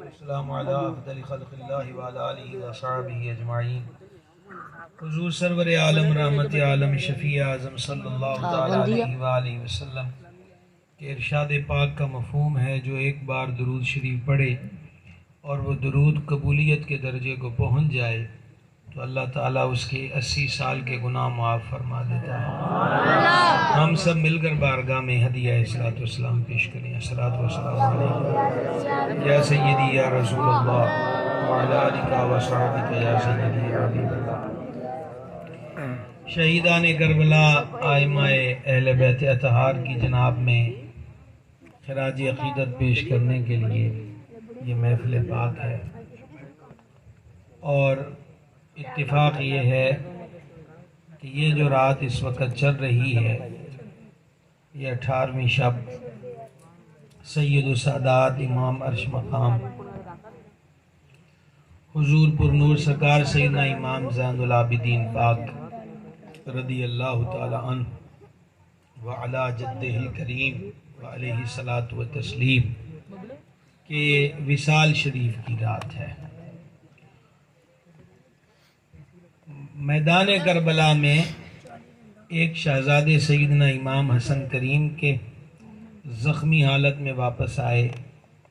السلام علی افضل خلق اللہ وعلی آلہ وصحبہ اجمعین۔ حضور سرور عالم رحمت عالم شفیع اعظم صلی اللہ تعالی علیہ وآلہ وسلم کے ارشاد پاک کا مفہوم ہے جو ایک بار درود شریف پڑھے اور وہ درود قبولیت کے درجے کو پہنچ جائے تو اللہ تعالیٰ اس کے 80 سال کے گناہ معاف فرما دیتا ہے۔ ہم سب مل کر بارگاہ میں ہدیہ صلاۃ والسلام پیش کریں۔ صلاۃ والسلام علیکم یا سیدی یا رسول اللہ وعلی آلک و صحبک یا سیدی یا حبیب اللہ۔ شہیدان کربلا آئمہ اہل بیت اطہار کی جناب میں خراج عقیدت پیش کرنے کے لیے یہ محفل پاک ہے، اور اتفاق یہ ہے کہ یہ جو رات اس وقت چل رہی ہے یہ 18ویں شب سید السادات امام عرش مقام حضور پر نور سرکار سیدنا امام زین العابدین پاک رضی اللہ تعالی عنہ وعلی جدہ الکریم وعلیہ الصلاۃ والتسلیم کے وصال شریف کی رات ہے۔ میدان کربلا میں ایک شہزادے سیدنا امام حسن کریم کے زخمی حالت میں واپس آئے،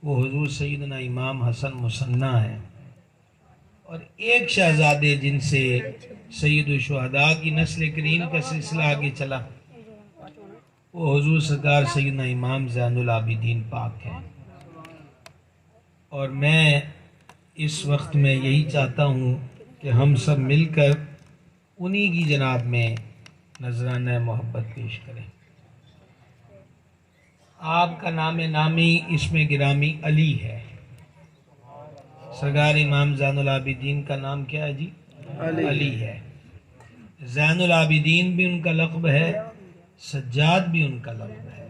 وہ حضور سیدنا امام حسن مثنیٰ ہیں، اور ایک شہزادے جن سے سید الشہداء کی نسل کریم کا سلسلہ آگے چلا وہ حضور سرکار سیدنا امام زین العابدین پاک ہیں۔ اور میں اس وقت میں یہی چاہتا ہوں کہ ہم سب مل کر انہی کی جناب میں نذرانہ محبت پیش کریں۔ آپ کا نام نامی اسم گرامی علی ہے، سرکار امام زین العابدین کا نام کیا ہے جی؟ علی ہے۔ زین العابدین بھی ان کا لقب ہے، سجاد بھی ان کا لقب ہے۔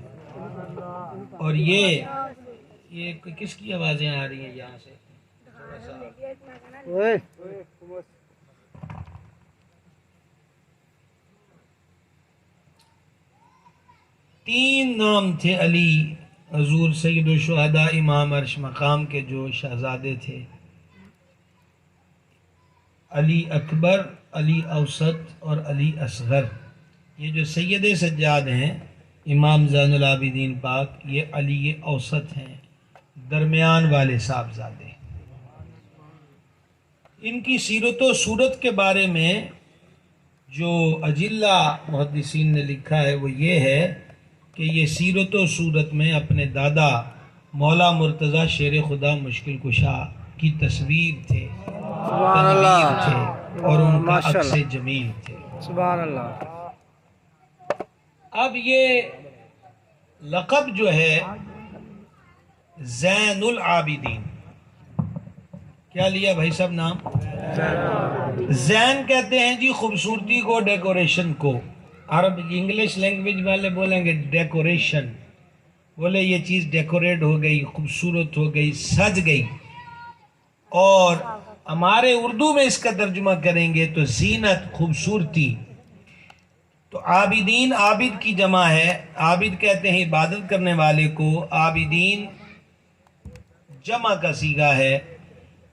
اور یہ کس کی آوازیں آ رہی ہیں یہاں سے؟ تین نام تھے علی، حضور سید الشہداء امام عرش مقام کے جو شہزادے تھے، علی اکبر، علی اوسط اور علی اصغر۔ یہ جو سید سجاد ہیں امام زین العابدین پاک، یہ علی اوسط ہیں، درمیان والے صاحبزادے۔ ان کی سیرت و صورت کے بارے میں جو اجلہ محدثین نے لکھا ہے وہ یہ ہے کہ یہ سیرت و صورت میں اپنے دادا مولا مرتضی شیر خدا مشکل کشا کی تصویر تھے، تنویر تھے، اور ان کا عکس جمیل تھے۔ سبحان اللہ۔ اب یہ لقب جو ہے زین العابدین، کیا لیا بھائی صاحب نام؟ زین کہتے ہیں جی خوبصورتی کو، ڈیکوریشن کو۔ عرب انگلش لینگویج والے بولیں گے ڈیکوریشن، بولے یہ چیز ڈیکوریٹ ہو گئی، خوبصورت ہو گئی، سج گئی۔ اور ہمارے اردو میں اس کا ترجمہ کریں گے تو زینت، خوبصورتی۔ تو عابدین عابد کی جمع ہے، عابد کہتے ہیں عبادت کرنے والے کو، عابدین جمع کا صیغہ ہے۔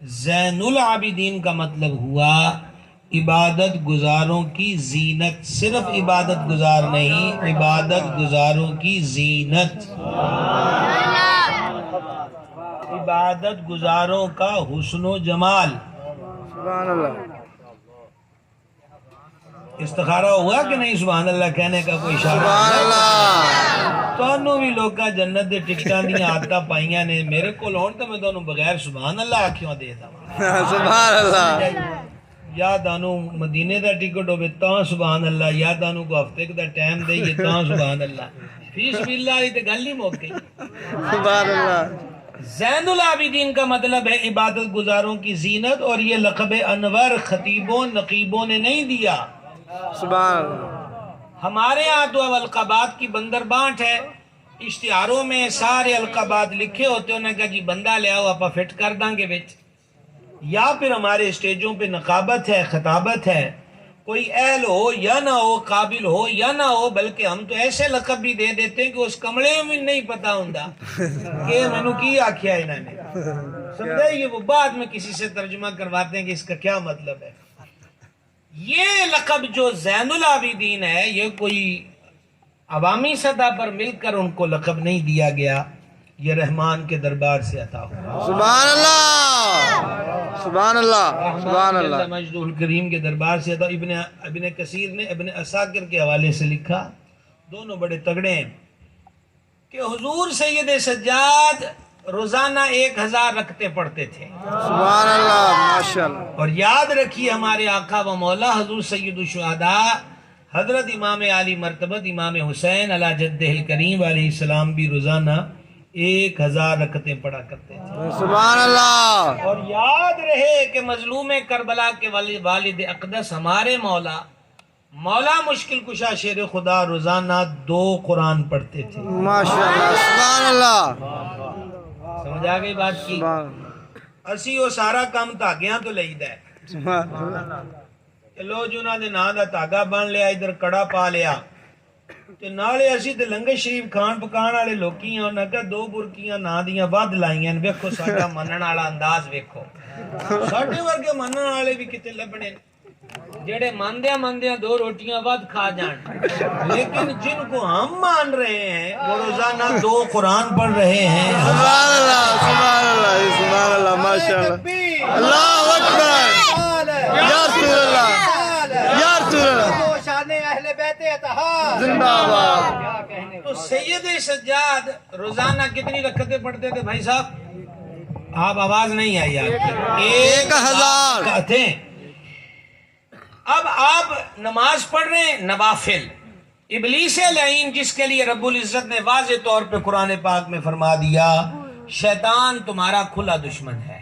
زین العابدین کا مطلب ہوا عبادت گزاروں کی زینت، صرف عبادت گزار نہیں، عبادت گزاروں کی زینت، عبادت گزاروں کا حسن و جمال۔ سبحان اللہ۔ استخارہ ہوا کہ نہیں سبحان اللہ کہنے کا کوئی اشارہ؟ سبحان اللہ۔ تانوں بھی لوگاں جنت دے ٹکٹاں دیاں عادتاں پائیاں نے، میرے کول ہون تے میں تانوں بغیر سبحان اللہ آکھیاں دے دا۔ سبحان اللہ۔ یا تانوں مدینے دا ٹکٹ ہوے تاں سبحان اللہ، یا تانوں کو ہفتے دا ٹائم دئیے تاں سبحان اللہ۔ فی سبیل اللہ دی تے گل نہیں مک گئی۔ سبحان اللہ۔ زین العابدین کا مطلب ہے عبادت گزاروں کی زینت، اور یہ لقب انور خطیبوں نقیبوں نے نہیں دیا۔ سبحان اللہ۔ ہمارے ہاں تو اب القابات کی بندر بانٹ ہے، اشتہاروں میں سارے القابات لکھے ہوتے، انہوں نے کہا جی بندہ لے آؤ آپ فٹ کر دیں گے بچ، یا پھر ہمارے اسٹیجوں پہ نقابت ہے، خطابت ہے، کوئی اہل ہو یا نہ ہو، قابل ہو یا نہ ہو، بلکہ ہم تو ایسے لقب بھی دے دیتے ہیں کہ اس کمرے میں بھی نہیں پتا ہوندا کہ مینو کی آکھیا انہوں نے، سمجھے؟ یہ وہ بعد میں کسی سے ترجمہ کرواتے ہیں کہ اس کا کیا مطلب ہے۔ یہ لقب جو زین العابدین ہے، یہ کوئی عوامی سطح پر مل کر ان کو لقب نہیں دیا گیا، یہ رحمان کے دربار سے عطا ہوا۔ سبحان اللہ، سبحان اللہ، سبحان اللہ۔ مجد الکریم کے دربار سے عطا۔ ابن کثیر نے ابن عساکر کے حوالے سے لکھا، دونوں بڑے تگڑے ہیں، کہ حضور سید سجاد روزانہ 1000 رکعتیں پڑھتے تھے۔ سبحان اللہ، ماشاءاللہ۔ اور یاد رکھیے ہمارے آقا و مولا حضور سید الشہداء حضرت امام علی مرتبت امام حسین علی جدہ الکریم علیہ السلام بھی روزانہ 1000 رکعتیں پڑھا کرتے تھے۔ سبحان اللہ۔ اور یاد رہے کہ مظلوم کربلا کے والد اقدس ہمارے مولا مشکل کشا شیر خدا روزانہ 2 قرآن پڑھتے تھے۔ ماشاءاللہ، سبحان اللہ، سمجھ آ گئی بات کی؟ اسی وہ سارا کام دھاگیاں تو لئی دا ہے سبحان اللہ۔ کہ لو جو انہاں دے نام دا دھاگا بن لیا، ادھر کڑا پا لیا، تے نالے اسی تے لنگر شریف کھان پکان والے لوکی ہیں، انہاں کہ 2 برکیاں نا دیاں ود لائیاں، ویکھو ساڈا منن والا انداز ویکھو۔ ساڈے ورگے منن والے بھی کتے لبنے جڑے مندیاں 2 روٹیاں ود کھا جان، لیکن جن کو ہم مان رہے ہیں وہ روزانہ 2 قرآن پڑھ رہے ہیں۔ سبحان اللہ، سبحان اللہ، سبحان اللہ، ماشاءاللہ۔ اللہ اکبر، یا رسول اللہ، یا رسول اللہ، زندہ باد۔ تو سید سجاد روزانہ کتنی رکعتیں پڑھتے تھے بھائی صاحب؟ آپ آواز نہیں آئی آپ کی؟ 1000 رکعتیں۔ اب آپ نماز پڑھ رہے ہیں نوافل، ابلیس لعین جس کے لیے رب العزت نے واضح طور پہ قرآن پاک میں فرما دیا شیطان تمہارا کھلا دشمن ہے۔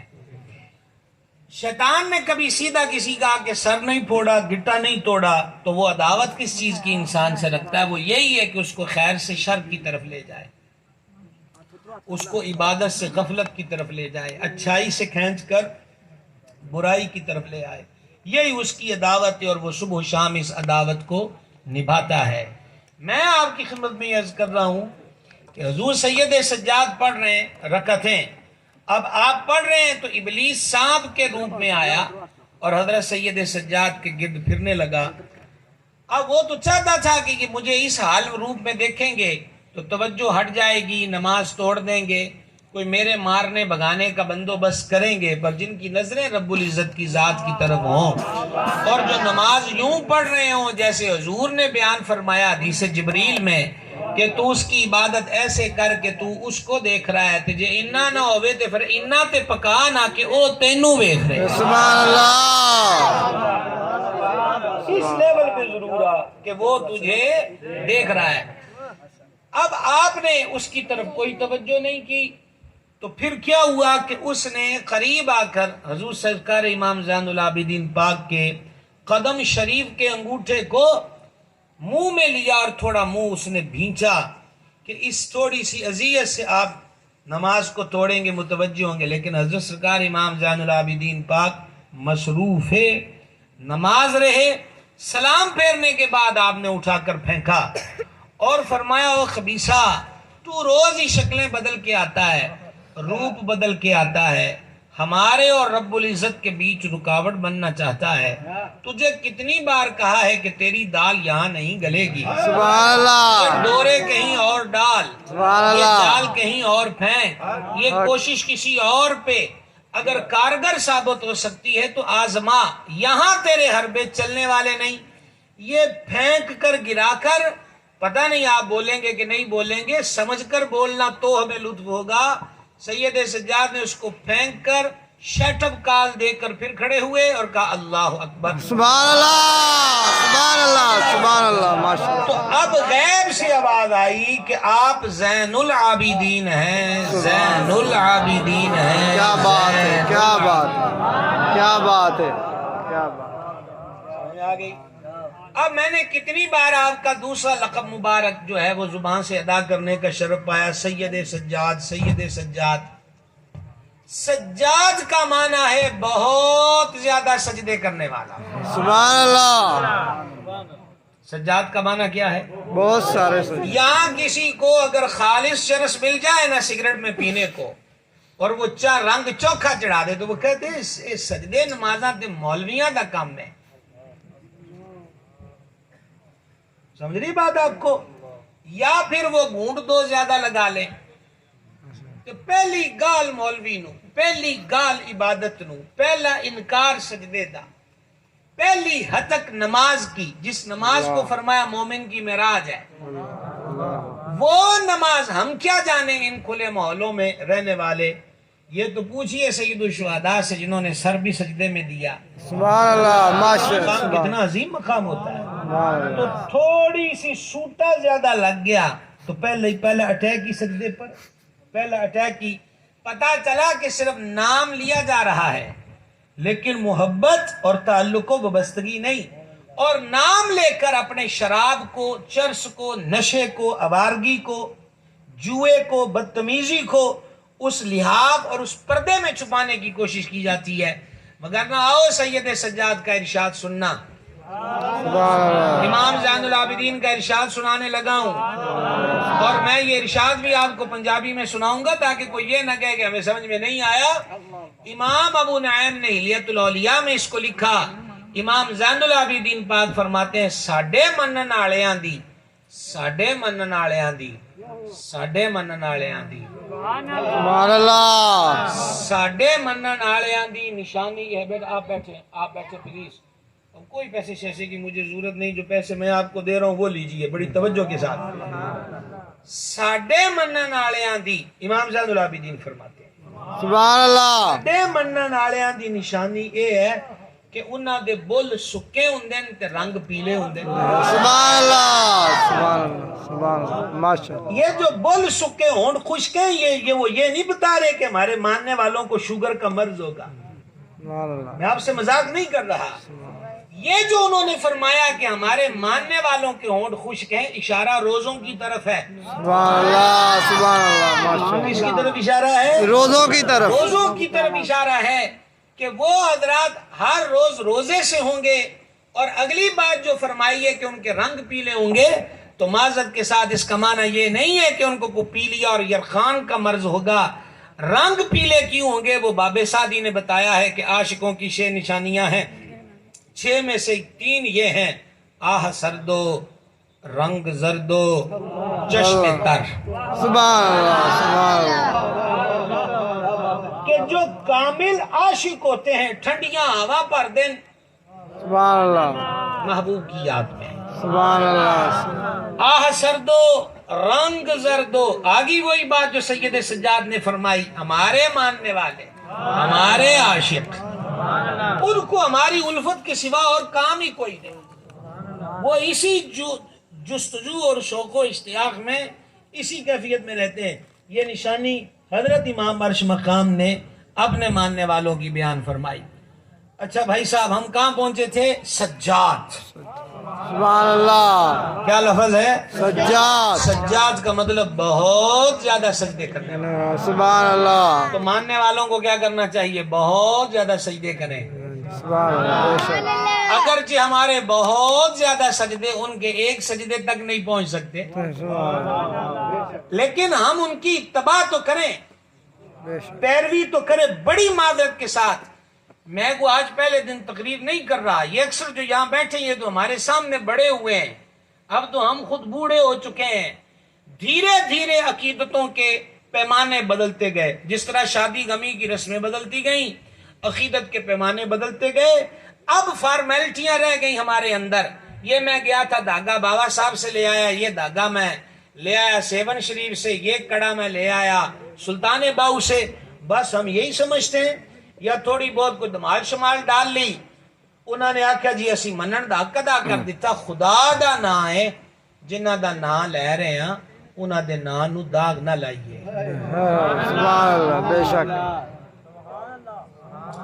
شیطان نے کبھی سیدھا کسی کا آ کے سر نہیں پھوڑا، گٹا نہیں توڑا، تو وہ عداوت کس چیز کی انسان سے رکھتا ہے؟ وہ یہی ہے کہ اس کو خیر سے شر کی طرف لے جائے، اس کو عبادت سے غفلت کی طرف لے جائے، اچھائی سے کھینچ کر برائی کی طرف لے آئے، یہی اس کی عداوت ہے، اور وہ صبح و شام اس عداوت کو نبھاتا ہے۔ میں آپ کی خدمت میں عرض کر رہا ہوں کہ حضور سید سجاد پڑھ رہے ہیں رکعتیں، اب آپ پڑھ رہے ہیں تو ابلیس سانپ کے روپ میں آیا اور حضرت سید سجاد کے گرد پھرنے لگا۔ اب وہ تو چاہتا تھا کہ مجھے اس حال روپ میں دیکھیں گے تو توجہ ہٹ جائے گی، نماز توڑ دیں گے، کوئی میرے مارنے بگانے کا بندوبست کریں گے، پر جن کی نظریں رب العزت کی ذات کی طرف ہوں اور جو نماز یوں پڑھ رہے ہوں جیسے حضور نے بیان فرمایا حدیث جبریل میں کہ تو اس کی عبادت ایسے کر کے تو اس کو دیکھ رہا ہے، جے انا نہ ہوئے تے پھر انا تے پکا نہ کہ او تینوں ویکھ رہے۔ سبحان اللہ، اس لیول پہ ضرور آ کہ وہ تجھے دیکھ رہا ہے۔ اب آپ نے اس کی طرف کوئی توجہ نہیں کی تو پھر کیا ہوا کہ اس نے قریب آ کر حضور سرکار امام زین العابدین پاک کے قدم شریف کے انگوٹھے کو منہ میں لیا اور تھوڑا منہ اس نے بھینچا کہ اس تھوڑی سی اذیت سے آپ نماز کو توڑیں گے، متوجہ ہوں گے، لیکن حضرت سرکار امام زین العابدین پاک مصروف نماز رہے۔ سلام پھیرنے کے بعد آپ نے اٹھا کر پھینکا اور فرمایا او خبیثہ، تو روز ہی شکلیں بدل کے آتا ہے، روپ بدل کے آتا ہے، ہمارے اور رب العزت کے بیچ رکاوٹ بننا چاہتا ہے، تجھے کتنی بار کہا ہے کہ تیری دال یہاں نہیں گلے گی، سبحان اللہ، ڈورے کہیں اور ڈال، سبحان یہ اللہ، چال کہیں اور پھینک، یہ کوشش کسی اور پہ اگر کارگر ثابت ہو سکتی ہے تو آزما، یہاں تیرے حربے چلنے والے نہیں، یہ پھینک کر گرا کر پتہ نہیں آپ بولیں گے کہ نہیں بولیں گے، سمجھ کر بولنا تو ہمیں لطف ہوگا۔ سید سجاد نے اس کو پھینک کر شٹ اپ کال دے کر پھر کھڑے ہوئے اور کہا اللہ اکبر، سبحان اللہ، سبحان اللہ، سبحان اللہ، ماشاءاللہ۔ تو اب غیب سے آواز آئی کہ آپ زین العابدین ہیں، زین العابدین ہیں۔ کیا بات ہے، کیا بات ہے، کیا بات ہے، کیا بات سمجھ آ گئی؟ اب میں نے کتنی بار آپ کا دوسرا لقب مبارک جو ہے وہ زبان سے ادا کرنے کا شرف پایا، سید سجاد، سید سجاد۔ سجاد کا معنی ہے بہت زیادہ سجدے کرنے والا، سبحان اللہ. سجاد کا معنی کیا ہے؟ بہت سارے سجدے. یہاں کسی کو اگر خالص چرس مل جائے نا سگریٹ میں پینے کو اور وہ رنگ چوکھا چڑھا دے تو وہ کہتے ہیں اس سجدے نمازاں تے مولویاں دا کام ہے. سمجھ رہی بات آپ کو؟ یا پھر وہ گھونٹ دو زیادہ لگا لیں تو پہلی گال مولوی نو، پہلی گال عبادت نو، پہلا انکار سجدے دا، پہلی ہتک نماز کی، جس نماز کو فرمایا مومن کی معراج ہے، وہ نماز ہم کیا جانیں ان کھلے محلوں میں رہنے والے. یہ تو پوچھئے سید الشہداء سے جنہوں نے سر بھی سجدے میں دیا. سبحان اللہ. ماشاء مقام اللہ. کتنا عظیم مقام ہوتا ہے. تو تھوڑی سی سوٹا زیادہ لگ گیا تو پہلا اٹیک کی سجدے پر، پہلا اٹیک کی. پتا چلا کہ صرف نام لیا جا رہا ہے لیکن محبت اور تعلق و وابستگی نہیں، اور نام لے کر اپنے شراب کو، چرس کو، نشے کو، آوارگی کو، جوئے کو، بدتمیزی کو اس لحاظ اور اس پردے میں چھپانے کی کوشش کی جاتی ہے. مگر نہ آؤ سید سجاد کا ارشاد سننا. سبحان اللہ. امام زین العابدین کا ارشاد سنانے لگا ہوں، اور میں یہ ارشاد بھی آپ کو پنجابی میں سناؤں گا تاکہ کوئی یہ نہ کہے کہ ہمیں سمجھ میں نہیں آیا. امام ابو نعیم نے حلیۃ الاولیاء میں اس کو لکھا. امام زین العابدین پاک فرماتے ہیں ساڈے منن والیاں دی، ساڈے منن والیاں دی، ساڈے منن والیاں دی، سبحان اللہ. ساڈے منن والیاں دی نشانی ہے. بیٹا آپ بیٹھے پلیز. کوئی پیسے شیسے کی مجھے ضرورت نہیں، جو پیسے میں آپ کو دے رہا ہوں وہ لیجئے بڑی توجہ کے ساتھ. ساڈے منن والیاں دی، امام زین العابدین فرماتے ہیں سبحان اللہ. ساڈے منن والیاں دی نشانی یہ ہے کہ انہاں دے بل سکے ہوندے تے رنگ پیلے ہوندے. سبحان اللہ. سبحان اللہ. سبحان اللہ. ماشاء اللہ. یہ جو بل سکے ہونٹ خشک ہیں یہ نہیں بتا رہے کہ ہمارے ماننے والوں کو شوگر کا مرض ہوگا. سبحان اللہ. میں آپ سے مذاق نہیں کر رہا. یہ جو انہوں نے فرمایا کہ ہمارے ماننے والوں کے ہونٹ خشک ہیں، اشارہ روزوں کی طرف ہے. سبحان اللہ. سبحان اللہ. ماشاء کس اللہ. کی طرف اشارہ ہے؟ روزوں کی طرف. روزوں کی طرف اشارہ ہے کہ وہ حضرات ہر روز روزے سے ہوں گے. اور اگلی بات جو فرمائی ہے کہ ان کے رنگ پیلے ہوں گے، تو معذرت کے ساتھ اس کا معنی یہ نہیں ہے کہ ان کو پیلیا اور یرخان کا مرض ہوگا. رنگ پیلے کیوں ہوں گے وہ باب سعدی نے بتایا ہے کہ عاشقوں کی 6 نشانیاں ہیں. 6 میں سے 3 یہ ہیں: آہ سردو، رنگ زردو، چشم تر. سبحان اللہ. سبحان اللہ. کہ جو کامل عاشق ہوتے ہیں ٹھنڈیاں ہوا پر دن سبحان اللہ. محبوب کی یاد میں. سبحان اللہ. آہ سردو، رنگ زردو. آگی وہی بات جو سید سجاد نے فرمائی، ہمارے ماننے والے، ہمارے عاشق، ان کو ہماری الفت کے سوا اور کام ہی کوئی نہیں. وہ اسی جستجو اور شوق و اشتیاق میں، اسی کیفیت میں رہتے ہیں. یہ نشانی حضرت امام عرش مقام نے اپنے ماننے والوں کی بیان فرمائی. اچھا بھائی صاحب، ہم کہاں پہنچے تھے؟ سجاد. سبحان اللہ. کیا لفظ ہے؟ سجاد. سجاد کا مطلب بہت زیادہ سجدے کرنے والا. سبحان اللہ. تو ماننے والوں کو کیا کرنا چاہیے؟ بہت زیادہ سجدے کریں. سبحان اللہ. اگرچہ ہمارے بہت زیادہ سجدے ان کے ایک سجدے تک نہیں پہنچ سکتے، لیکن ہم ان کی اتباع تو کریں، پیروی تو کریں بڑی معذرت کے ساتھ. میں کو آج پہلے دن تقریر نہیں کر رہا. یہ اکثر جو یہاں بیٹھے یہ تو ہمارے سامنے بڑے ہوئے ہیں، اب تو ہم خود بوڑھے ہو چکے ہیں. دھیرے دھیرے عقیدتوں کے پیمانے بدلتے گئے. جس طرح شادی غمی کی رسمیں بدلتی گئیں، عقیدت کے پیمانے بدلتے گئے. اب فارمیلٹیاں رہ گئی ہمارے اندر. یہ میں گیا تھا داغا بابا صاحب سے لے آیا، یہ داغا میں لے آیا سیون شریف سے، یہ کڑا میں لے آیا سلطان باؤ سے. بس ہم یہی سمجھتے ہیں، یا تھوڑی بہت کوئی دمال شمال ڈال لی. انہوں نے آکھا جی اسی منن دا حق ادا کر دیتا. خدا دا نام ہے، جنہ دا نام لے رہے ہیں انہوں دے نام نو داغ نہ لائیے. سبحان اللہ. بے شک.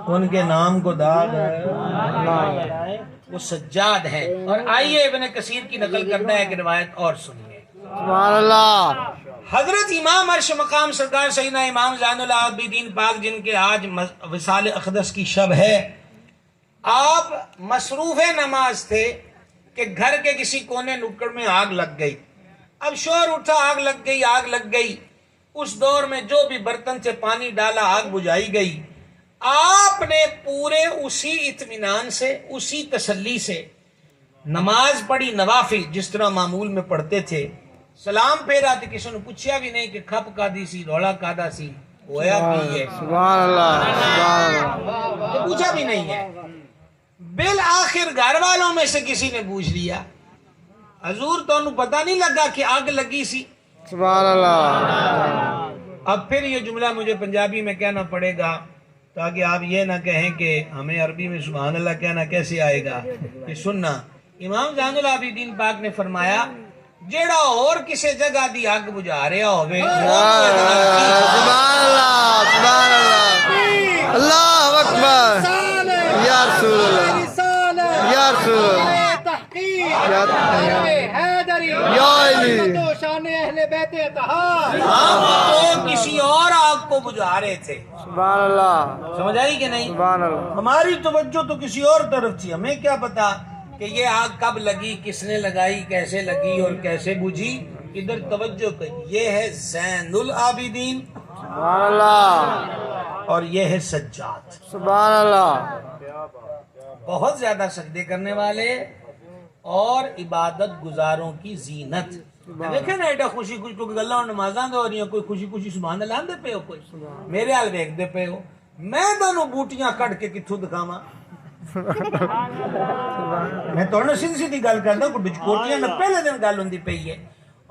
ان کے نام کو داغ ہے، وہ سجاد ہے. اور آئیے ابن کثیر کی نقل کرتا ہے کہ روایت اور سنیے. سبحان اللہ. حضرت امام عرش مقام سرکار سیدنا امام زین العابدین پاک، جن کے آج وصال اقدس کی شب ہے، آپ مصروف نماز تھے کہ گھر کے کسی کونے نکڑ میں آگ لگ گئی. اب شور اٹھا، آگ لگ گئی، آگ لگ گئی. اس دور میں جو بھی برتن سے پانی ڈالا آگ بجھائی گئی. آپ نے پورے اسی اطمینان سے، اسی تسلی سے نماز پڑھی نوافل جس طرح معمول میں پڑھتے تھے. سلام پھیرا تو کسی نے پوچھا بھی نہیں کہ کھپ کا دی سی، روڑا کا دا سی، ہویا کی ہے، سبحان اللہ سبحان اللہ. تو پوچھا بھی نہیں ہے. بالآخر گھر والوں میں سے کسی نے پوچھ لیا، حضور تو انہوں پتہ نہیں لگا کہ آگ لگی سی. سبحان اللہ. اب پھر یہ جملہ مجھے پنجابی میں کہنا پڑے گا تاکہ آپ یہ نہ کہیں کہ ہمیں عربی میں سبحان اللہ کہنا کیسے آئے گا. کہ سننا، امام زین العابدین پاک نے فرمایا جیڑا اور کسی جگہ دی آگ بجھا رہا ہوئے سبحان اللہ سبحان اللہ. اللہ اکبر. یا رسول اللہ یا رسول اللہ ہم تو کسی اور آگ کو بجھا رہے تھے. سبحان اللہ. سمجھ آئی کہ نہیں؟ سبحان اللہ. ہماری توجہ تو کسی اور طرف تھی. ہمیں کیا پتا کہ یہ آگ کب لگی، کس نے لگائی، کیسے لگی اور کیسے بجھی. ادھر توجہ کر. یہ ہے زین العابدین سبحان اللہ. اور یہ ہے سجاد. سبحان اللہ. بہت زیادہ سجدے کرنے والے اور عبادت گزاروں کی زینت. دیکھیں نا ایڈا خوشی خوشی کوئی گلاں نمازاں دے ہو رہی ہیں، کوئی خوشی خوشی سبحان اللہ دے پے ہو، کوئی میرے حال ویکھ دے پے ہو. میں دونوں بوٹیاں کٹ کے کتھوں دکھاواں؟ میں تو نہ سیدھی سیدھی گل کردا کوئی بچکوٹیاں نہ پہلے دن گل ہوندی پئی ہے.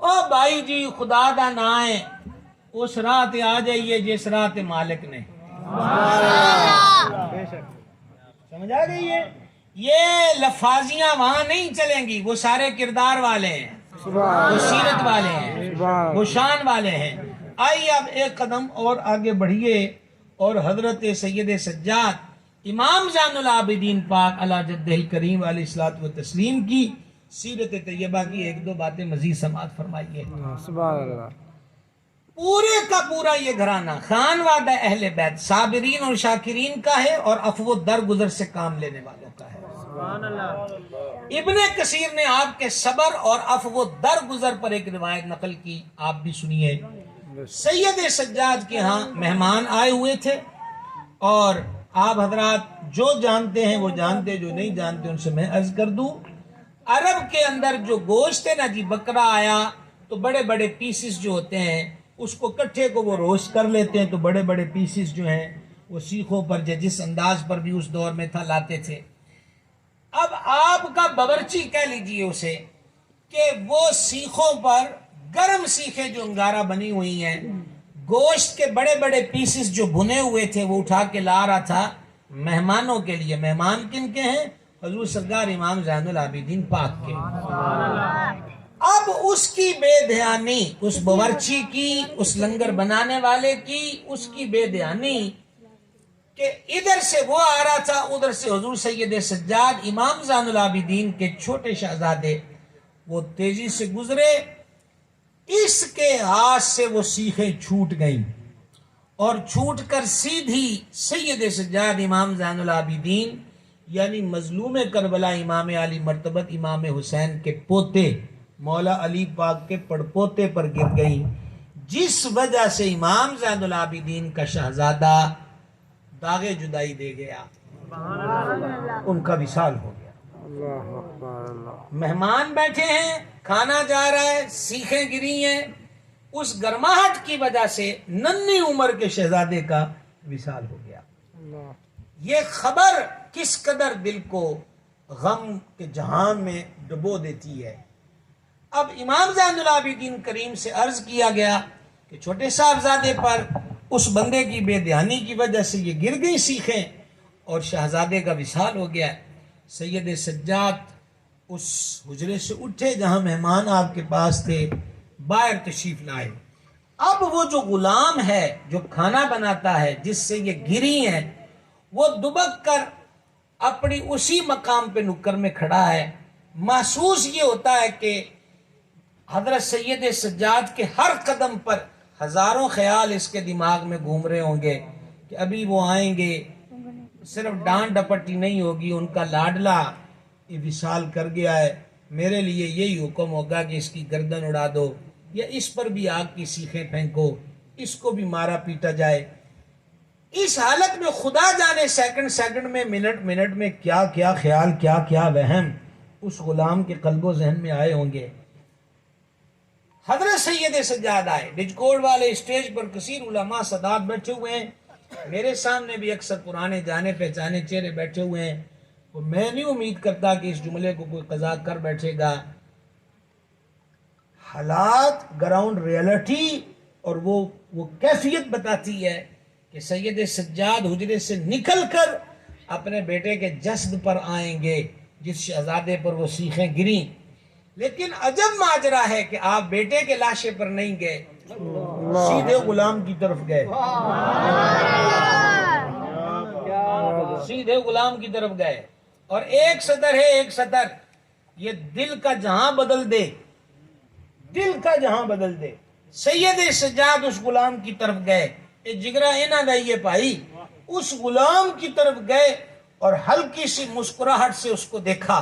او بھائی جی خدا دا نام ہے، اس راہ تے آ جائیے جس راہ تے مالک نے. سمجھ آ گئی ہے؟ یہ لفاظیاں وہاں نہیں چلیں گی. وہ سارے کردار والے ہیں، وہ سیرت والے ہیں، وہ شان والے ہیں. آئیے اب ایک قدم اور آگے بڑھیے اور حضرت سید سجاد امام زین العابدین پاک علی جدہ الکریم علیہ الصلوۃ والتسلیم کی سیرت طیبہ کی ایک دو باتیں مزید سماعت فرمائیے. سبحان اللہ. پورے کا پورا یہ گھرانہ خانوادہ اہل بیت صابرین اور شاکرین کا ہے اور عفو درگزر سے کام لینے والوں کا ہے. ابن کثیر نے آپ کے صبر اور عفو درگزر پر ایک روایت نقل کی، آپ بھی سنیے. سید سجاد کے ہاں مہمان آئے ہوئے تھے اور آپ حضرات جو جانتے ہیں وہ جانتے، جو نہیں جانتے ان سے میں عرض کر دوں. عرب کے اندر جو گوشت ہے نا جی، بکرا آیا تو بڑے بڑے پیسز جو ہوتے ہیں اس کو کٹھے کو وہ روسٹ کر لیتے ہیں، تو بڑے بڑے پیسز جو ہیں وہ سیخوں پر جس انداز پر بھی اس دور میں تھا لاتے تھے. اب آپ کا باورچی کہہ لیجئے اسے کہ وہ سیخوں پر گرم سیخیں جو انگارہ بنی ہوئی ہیں، گوشت کے بڑے بڑے پیسز جو بھنے ہوئے تھے وہ اٹھا کے لا رہا تھا مہمانوں کے لیے. مہمان کن کے ہیں؟ حضور سرکار امام زین العابدین پاک کے. اب اس کی بے دھیانی، اس باورچی کی، اس لنگر بنانے والے کی، اس کی بے دھیانی کہ ادھر سے وہ آ رہا تھا، ادھر سے حضور سید سجاد امام زین العابدین کے چھوٹے شہزادے وہ تیزی سے گزرے. اس کے ہاتھ سے وہ سیخیں چھوٹ گئیں اور چھوٹ کر سیدھی سید سجاد امام زین العابدین یعنی مظلوم کربلا امام علی مرتبت امام حسین کے پوتے مولا علی پاک کے پڑپوتے پر گر گئیں، جس وجہ سے امام زین العابدین کا شہزادہ داغ جدائی دے گیا، ان کا وصال ہو گیا. مہمان بیٹھے ہیں، کھانا جا رہا ہے، سیخیں گری ہیں، اس گرماہٹ کی وجہ سے ننھی عمر کے شہزادے کا وصال ہو گیا. یہ خبر کس قدر دل کو غم کے جہان میں ڈبو دیتی ہے. اب امام زین العابدین کریم سے عرض کیا گیا کہ چھوٹے صاحبزادے پر اس بندے کی بے دھیانی کی وجہ سے یہ گر گئی سیخیں اور شہزادے کا وصال ہو گیا. سید سجاد اس حجرے سے اٹھے جہاں مہمان آپ کے پاس تھے، باہر تشریف لائے. اب وہ جو غلام ہے جو کھانا بناتا ہے جس سے یہ گری ہیں، وہ دبک کر اپنی اسی مقام پہ نکر میں کھڑا ہے. محسوس یہ ہوتا ہے کہ حضرت سید سجاد کے ہر قدم پر ہزاروں خیال اس کے دماغ میں گھوم رہے ہوں گے کہ ابھی وہ آئیں گے، صرف ڈانٹ ڈپٹی نہیں ہوگی، ان کا لاڈلا یہ وصال کر گیا ہے، میرے لیے یہی حکم ہوگا کہ اس کی گردن اڑا دو، یا اس پر بھی آگ کی سیخیں پھینکو، اس کو بھی مارا پیٹا جائے۔ اس حالت میں خدا جانے سیکنڈ سیکنڈ میں، منٹ منٹ میں کیا کیا خیال، کیا کیا وہم اس غلام کے قلب و ذہن میں آئے ہوں گے۔ حضرت سید سجاد آئے، بجکوٹ والے اسٹیج پر کثیر علماء سادات بیٹھے ہوئے ہیں، میرے سامنے بھی اکثر پرانے جانے پہچانے چہرے بیٹھے ہوئے ہیں، اور میں نہیں امید کرتا کہ اس جملے کو کوئی قضا کر بیٹھے گا۔ حالات، گراؤنڈ ریئلٹی اور وہ کیفیت بتاتی ہے کہ سید سجاد حجرے سے نکل کر اپنے بیٹے کے جسد پر آئیں گے جس شہزادے پر وہ سیخیں گریں، لیکن عجب ماجرا ہے کہ آپ بیٹے کے لاشے پر نہیں گئے، سیدھے غلام کی طرف گئے، سیدھے غلام کی طرف گئے۔ اور ایک سطر ہے، ایک سطر، یہ دل کا جہاں بدل دے، دل کا جہاں بدل دے۔ سید سجاد اس غلام کی طرف گئے، اے جگرا انہاں دا یہ بھائی، اس غلام کی طرف گئے اور ہلکی سی مسکراہٹ سے اس کو دیکھا،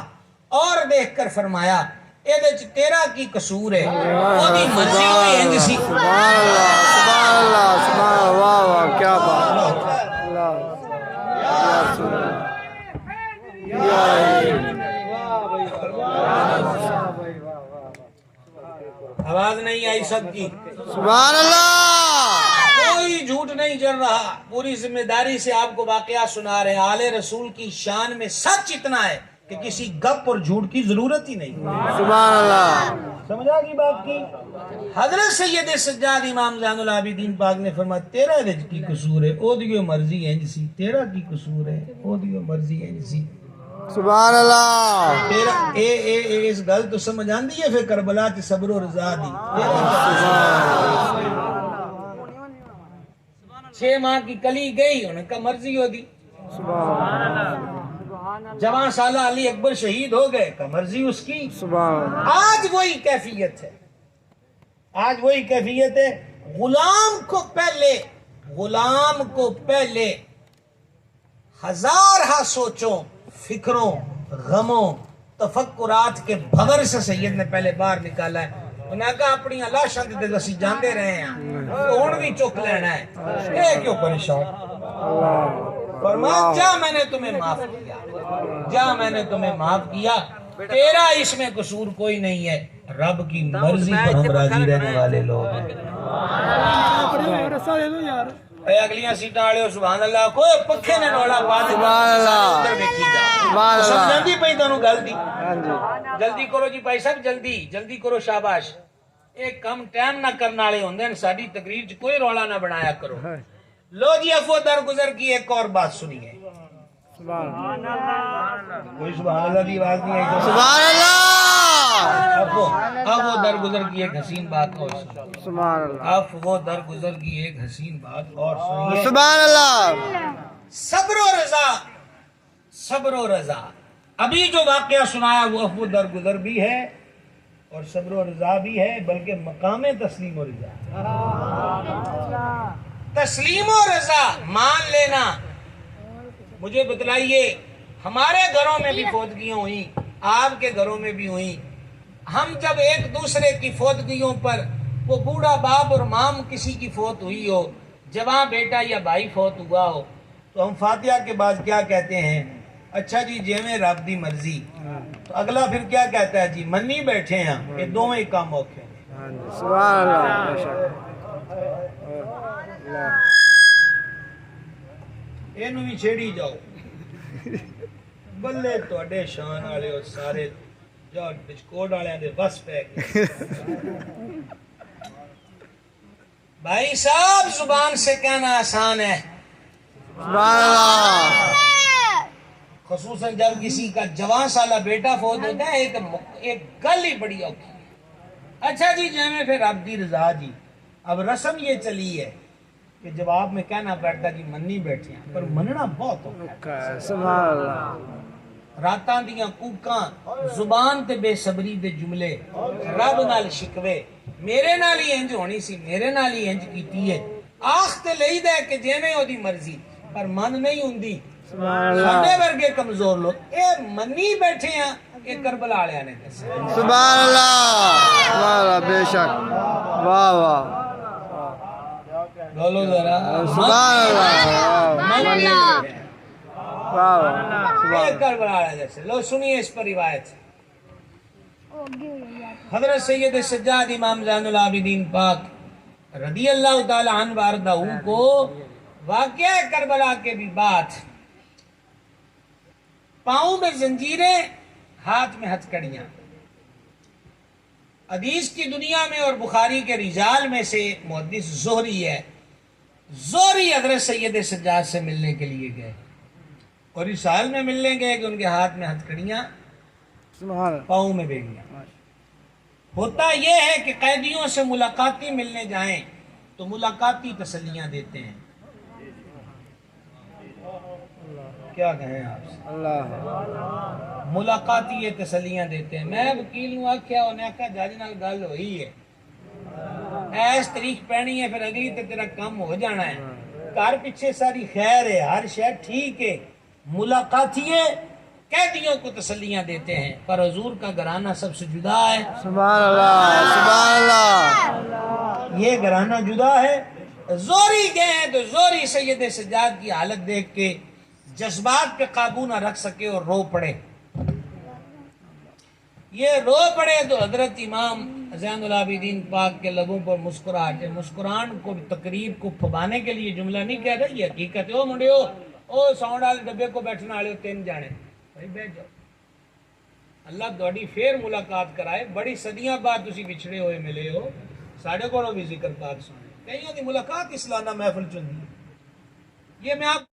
اور دیکھ کر فرمایا اے تیرا کی قصور ہے، اودی مرضی ہوئی ہے جسی۔ سبحان اللہ سبحان اللہ سبحان اللہ، واہ واہ کیا بات اللہ، یا رسول اللہ، آواز نہیں آئی سب کی؟ سبحان اللہ، کوئی جھوٹ نہیں چل رہا، پوری ذمہ داری سے آپ کو واقعہ سنا رہے ہیں۔ آل رسول کی شان میں سچ اتنا ہے کہ کسی گپ اور جھوٹ کی ضرورت ہی نہیں۔ سبحان اللہ، سمجھا کی بات کی؟ حضرت سید سجاد امام زین العابدین پاک نے فرمایا تیرا وچ کی قصور ہے، او دیو مرضی ہے جسی، تیرا کی قصور ہے، او دیو مرضی ہے جسی۔ سبحان اللہ، تیرا اس گل تو سمجھ آندی ہے پھر کربلا تے صبر و رضا دی۔ 6 ماہ کی کلی گئی، انہوں کا مرضی ہو دی۔ جوان سالہ علی اکبر شہید ہو گئے، کا مرضی اس کی۔ سبحان، آج وہی کیفیت ہے، آج وہی کیفیت ہے۔ غلام کو پہلے ہزارہ سوچوں، فکروں، غموں، تفکرات کے بھور سے سید نے پہلے باہر نکالا ہے۔ انہوں نے کہا اپنی لاشاں تے اسی جاندے رہے ہیں، ہن بھی چک لینا ہے، اے کیوں پریشان؟ فرمایا جا میں نے تمہیں معاف کیا، جا میں نے تمہیں معاف کیا، تیرا اس میں قصور کوئی نہیں ہے، رب کی مرضی پر ہم راضی رہنے والے لوگ ہیں۔ اے اگلیاں سیٹاں والے سبحان اللہ، کوئی پکھے نے رولا پا دے، سبحان اللہ، سبحان اللہ، سمجھاندی پئی تانوں گل دی۔ جلدی کرو جی بھائی صاحب، جلدی کرو، شاباش۔ ایک کم ٹائم نہ کرنے والے ہوندے ہیں، ساڈی تقریر چ کوئی رولا نہ بنایا کرو۔ لو جی افو درگزر کی ایک اور بات سنیے۔ کوئی سبحان اللہ دی آواز نہیں آئی؟ سبحان اللہ، افو درگزر کی ایک حسین بات اور سنیے۔ سبحان اللہ، افو درگزر کی ایک حسین بات اور سنیے۔ سبحان اللہ، صبر و رضا، صبر و رضا، ابھی جو واقعہ سنایا وہ افو درگزر بھی ہے اور صبر و رضا بھی ہے، بلکہ مقام تسلیم و رضا۔ تسلیم و رضا، مان لینا۔ مجھے بتلائیے، ہمارے گھروں میں بھی فوتگیاں ہوئیں، آپ کے گھروں میں بھی ہوئیں، ہم جب ایک دوسرے کی فوتگیوں پر، وہ بوڑھا باپ اور مام کسی کی فوت ہوئی ہو، جوان بیٹا یا بھائی فوت ہوا ہو، تو ہم فاتحہ کے بعد کیا کہتے ہیں؟ اچھا جی جیویں رب دی مرضی۔ تو اگلا پھر کیا کہتا ہے؟ جی منی بیٹھے ہیں، یہ دونوں ہی کام اوکھے ہیں۔ سبحان اللہ، اینو بھی چھیڑی جاؤ، بلے تواڈے شان والے اور سارے جو بچکوٹ والے دے بس پہ گئے۔ بھائی صاحب زبان سے کہنا آسان ہے، سبحان اللہ، خصوصاً جب کسی کا جوان سالہ بیٹا فوت ہوتا ہے ایک گل ہی بڑی اوکھی ہے۔ اچھا جی جیویں پھر رب دی رضا جی، اب رسم یہ چلی ہے کہ جواب میں کہنا پڑتا کہ منی بیٹھے ہیں، پر مننا بہت اوکھا ہے۔ سبحان اللہ، راتاں دیاں کوکاں، زبان تے بے صبری دے جملے، رب نال شکوے، میرے نال ہی انج ہونی سی، میرے نال ہی انج کیتی ہے، آخ تے لئی دے کہ جیویں او دی مرضی، پر من نہیں ہوندی۔ ساڈے ورگے کمزور لوگ اے منی بیٹھے ہیں کہ کربلا والے نے دسیا سبحان اللہ بے شک واہ واہ بولو ذرا سبحان اللہ واہ واہ کربلا والے جیسے لو سنیے اس پر روایت حضرت سید سجاد امام زین العابدین پاک رضی اللہ تعالی عنہ وارضہ کو واقعہ کربلا کے بھی بعد پاؤں میں زنجیریں ہاتھ میں ہتھکڑیاں حدیث کی دنیا میں اور بخاری کے رجال میں سے محدث زہری ہے زہری حضرت سید سجاد سے ملنے کے لیے گئے اور اس حال میں ملنے گئے کہ ان کے ہاتھ میں ہتھکڑیاں پاؤں میں بیڑیاں ہوتا یہ ہے کہ قیدیوں سے ملاقاتی ملنے جائیں تو ملاقاتی تسلیاں دیتے ہیں کیا کہیں آپ سے ملاقاتی یہ تسلیاں دیتے ہیں میں وکیل ہوں آکھیا انہیں آکھا جج نال گل ہوئی ہے ایس تاریخ پہنی ہے پھر اگلی تے تیرا کام ہو جانا ہے کار پیچھے ساری خیر ہے ہر شے ٹھیک ہے ملاقاتیے قیدیوں کو تسلیاں دیتے ہیں پر حضور کا گھرانہ سب سے جدا ہے سبحان اللہ سبحان اللہ یہ گھرانہ جدا ہے زوری گئے ہیں تو زوری سید سجاد کی حالت دیکھ کے جذبات پہ قابو نہ رکھ سکے اور رو پڑے یہ رو پڑے تو حضرت امام زین العابدین پاک کے لبوں پر مسکراہٹ ہے مسکران کو تقریب کو پھبانے کے لیے جملہ نہیں کہہ رہا یہ حقیقت ہے او منڈیو او ساؤنڈ والے ڈبے کو بیٹھنے والے تین جانے بھائی بیٹھ جاؤ اللہ تہاڈی پھر ملاقات کرائے بڑی صدیاں بعد تسی بچھڑے ہوئے ملے ہو ساڈے کولوں بھی ذکر پاک سنے کئیوں دی ملاقات اسلامہ محفل چندی یہ میں آپ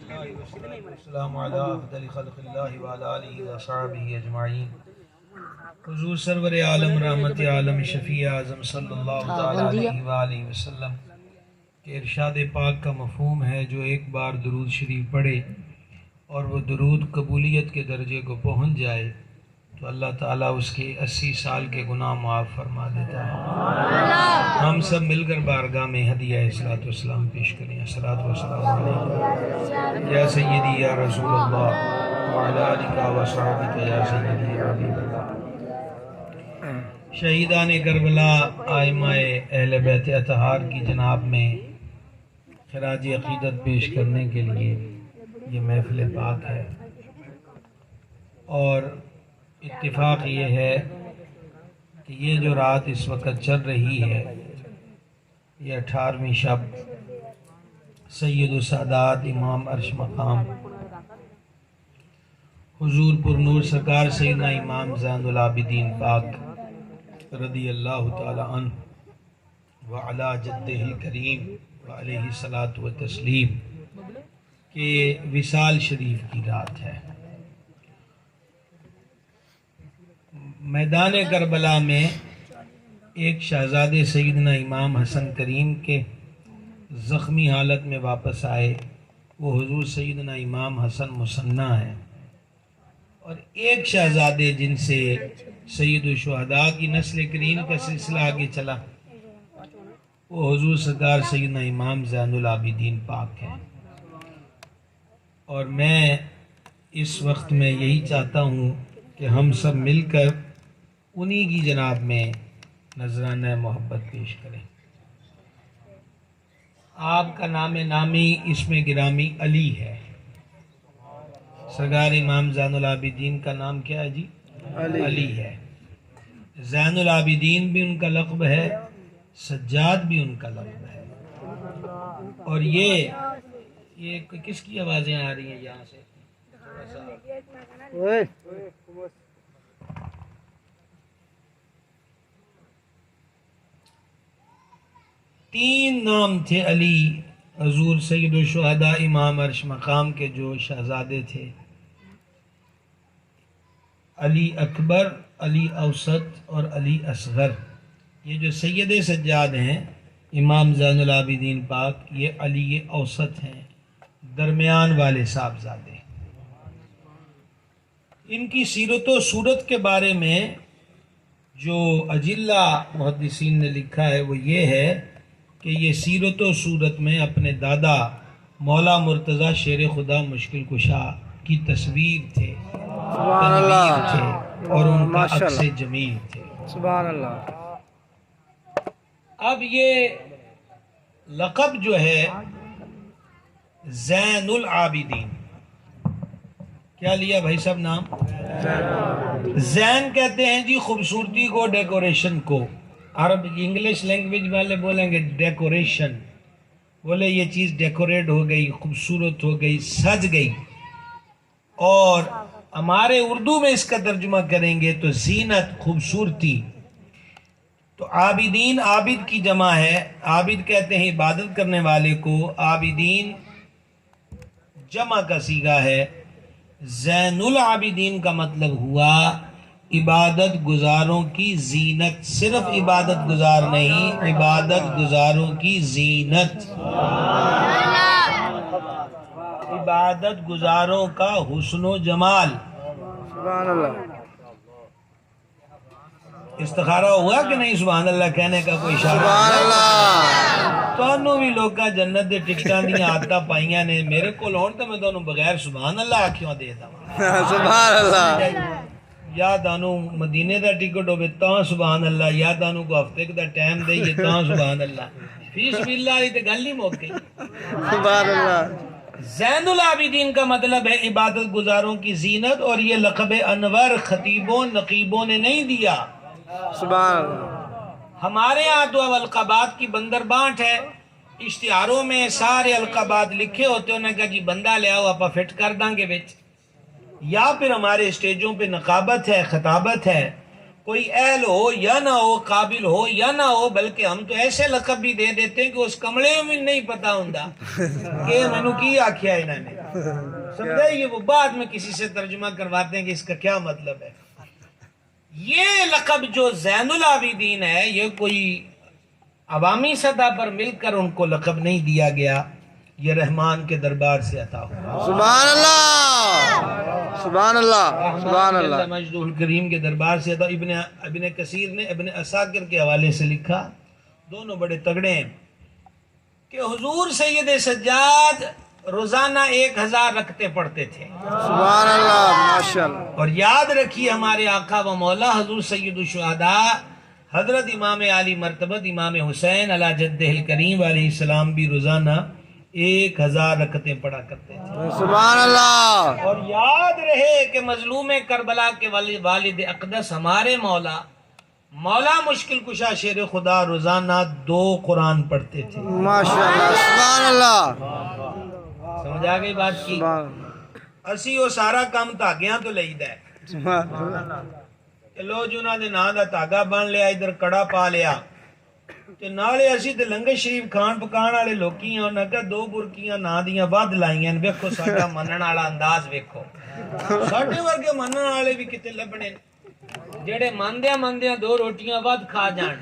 السلام علی افضل خلق اللہ وعلی آلہ وصحبہ اجمعین حضور سرور عالم رحمت عالم شفیع اعظم صلی اللہ تعالی علیہ وآلہ وسلم کہ ارشاد پاک کا مفہوم ہے جو ایک بار درود شریف پڑھے اور وہ درود قبولیت کے درجے کو پہنچ جائے تو اللہ تعالیٰ اس کے 80 سال کے گناہ معاف فرما دیتا ہے ہم سب مل کر بارگاہ میں ہدیہ صلاۃ والسلام پیش کریں صلاۃ والسلام علیکم یا سیدی یا رسول اللہ وعلی آلہ وصحبہ یا سیدی یا حبیب اللہ شہیدان کربلا آئمہ اہل بیت اطہار کی جناب میں خراج عقیدت پیش کرنے کے لیے یہ محفل پاک ہے اور اتفاق یہ ہے کہ یہ جو رات اس وقت چل رہی ہے یہ 18ویں شب سید السادات امام عرش مقام حضور پر نور سرکار سیدنا امام زین العابدین پاک رضی اللہ تعالی عنہ وعلی جدہ الکریم وعلیہ الصلاۃ والتسلیم کہ وصال شریف کی رات ہے میدان کربلا میں ایک شہزادے سیدنا امام حسن کریم کے زخمی حالت میں واپس آئے وہ حضور سیدنا امام حسن مثنیٰ ہیں اور ایک شہزادے جن سے سید الشہداء کی نسل کریم کا سلسلہ آگے چلا وہ حضور سرکار سیدنا امام زین العابدین پاک ہیں اور میں اس وقت میں یہی چاہتا ہوں کہ ہم سب مل کر انہی کی جناب میں نذرانہ محبت پیش کریں آپ کا نام نامی اسم گرامی علی ہے سرکار امام زین العابدین کا نام کیا ہے جی علی ہے زین العابدین بھی ان کا لقب ہے سجاد بھی ان کا لقب ہے اور یہ کس کی آوازیں آ رہی ہیں یہاں سے تین نام تھے علی حضور سید الشہداء امام عرش مقام کے جو شہزادے تھے علی اکبر علی اوسط اور علی اصغر یہ جو سید سجاد ہیں امام زین العابدین پاک یہ علی اوسط ہیں درمیان والے صاحبزادے ان کی سیرت و صورت کے بارے میں جو اجلہ محدثین نے لکھا ہے وہ یہ ہے کہ یہ سیرت و صورت میں اپنے دادا مولا مرتضی شیر خدا مشکل کشا کی تصویر تھے، سبحان اللہ، تنویر تھے اور ان کا ماشاء عکس اللہ، جمیل تھے۔ سبحان اللہ۔ اب یہ لقب جو ہے زین العابدین، کیا لیا بھائی صاحب نام؟ زین کہتے ہیں جی خوبصورتی کو، ڈیکوریشن کو۔ عرب انگلش لینگویج والے بولیں گے ڈیکوریشن، بولے یہ چیز ڈیکوریٹ ہو گئی، خوبصورت ہو گئی، سج گئی۔ اور ہمارے اردو میں اس کا ترجمہ کریں گے تو زینت، خوبصورتی۔ تو عابدین، عابد کی جمع ہے، عابد کہتے ہیں عبادت کرنے والے کو، عابدین جمع کا صیغہ ہے۔ زین العابدین کا مطلب ہوا عبادت گزاروں کی زینت، صرف عبادت گزار نہیں، عبادت گزاروں کی زینت، عبادت گزاروں کا حسن و جمال۔ سبحان اللہ۔ استخارہ ہوا کہ نہیں سبحان اللہ کہنے کا کوئی اشارہ؟ سبحان اللہ۔ تانوں بھی لوکاں جنت دے ٹکٹاں دیاں عادتاں پائیاں نے، میرے کول ہون تے میں تانوں بغیر سبحان اللہ آکھیاں دے داں، سبحان اللہ۔ یا تانوں مدینے دا ٹکٹ ہوے تاں سبحان اللہ، یا تانوں کو ہفتے دا ٹائم دئیے تاں سبحان اللہ۔ فی سبیل اللہ دی تے گل نہیں مک گئی۔ سبحان اللہ۔ زین العابدین کا مطلب ہے عبادت گزاروں کی زینت، اور یہ لقب انور خطیبوں نقیبوں نے نہیں دیا۔ سبحان اللہ۔ ہمارے یہاں تو اب القابات کی بندر بانٹ ہے، اشتہاروں میں سارے القابات لکھے ہوتے، انہوں نے کہا جی بندہ لے آؤ آپ فٹ کر دیں گے بچ، یا پھر ہمارے اسٹیجوں پہ نقابت ہے، خطابت ہے، کوئی اہل ہو یا نہ ہو، قابل ہو یا نہ ہو، بلکہ ہم تو ایسے لقب بھی دے دیتے ہیں کہ اس کمڑے میں نہیں پتا ہوندا کہ مینوں کی آکھیا انہوں نے، سمجھے؟ یہ وہ بعد میں کسی سے ترجمہ کرواتے ہیں کہ اس کا کیا مطلب ہے۔ یہ لقب جو زین العابدین ہے، یہ کوئی عوامی سطح پر مل کر ان کو لقب نہیں دیا گیا، یہ رحمان کے دربار سے عطا ہوا، سبحان اللہ، سبحان اللہ، سبحان اللہ۔ مجد الکریم کے دربار سے عطا۔ ابن کثیر نے ابن عساکر کے حوالے سے لکھا، دونوں بڑے تگڑے ہیں، کہ حضور سید سجاد روزانہ 1000 رکعتیں پڑھتے تھے۔ سبحان اللہ، ماشاءاللہ۔ اور یاد رکھیے ہمارے آقا و مولا حضور سید الشہداء حضرت امام علی مرتبت امام حسین علی جدہ الکریم علیہ السلام بھی روزانہ 1000 رکعتیں پڑھا کرتے تھے۔ سبحان اللہ۔ اور یاد رہے کہ مظلوم کربلا کے والد اقدس ہمارے مولا مشکل کشا شیر خدا روزانہ 2 قرآن پڑھتے تھے۔ ماشاءاللہ، سبحان اللہ، سمجھ آ گئی بات کی؟ سبحان اللہ، اسی وہ سارا کام دھاگیاں تو لئیدا ہے سبحان اللہ۔ کہ لو جو انہاں دے نام دا دھاگا بن لیا، ادھر کڑا پا لیا، تے نالے اسی تے لنگر شریف کھان پکان والے لوکی ہیں، انہاں کہ 2 برکیاں نا دیاں ود لائیاں، ویکھو ساڈا منن والا انداز ویکھو، ساڈے ورگے منن والے بھی کتے لبنے جڑے مندیاں 2 روٹیاں ود کھا جان،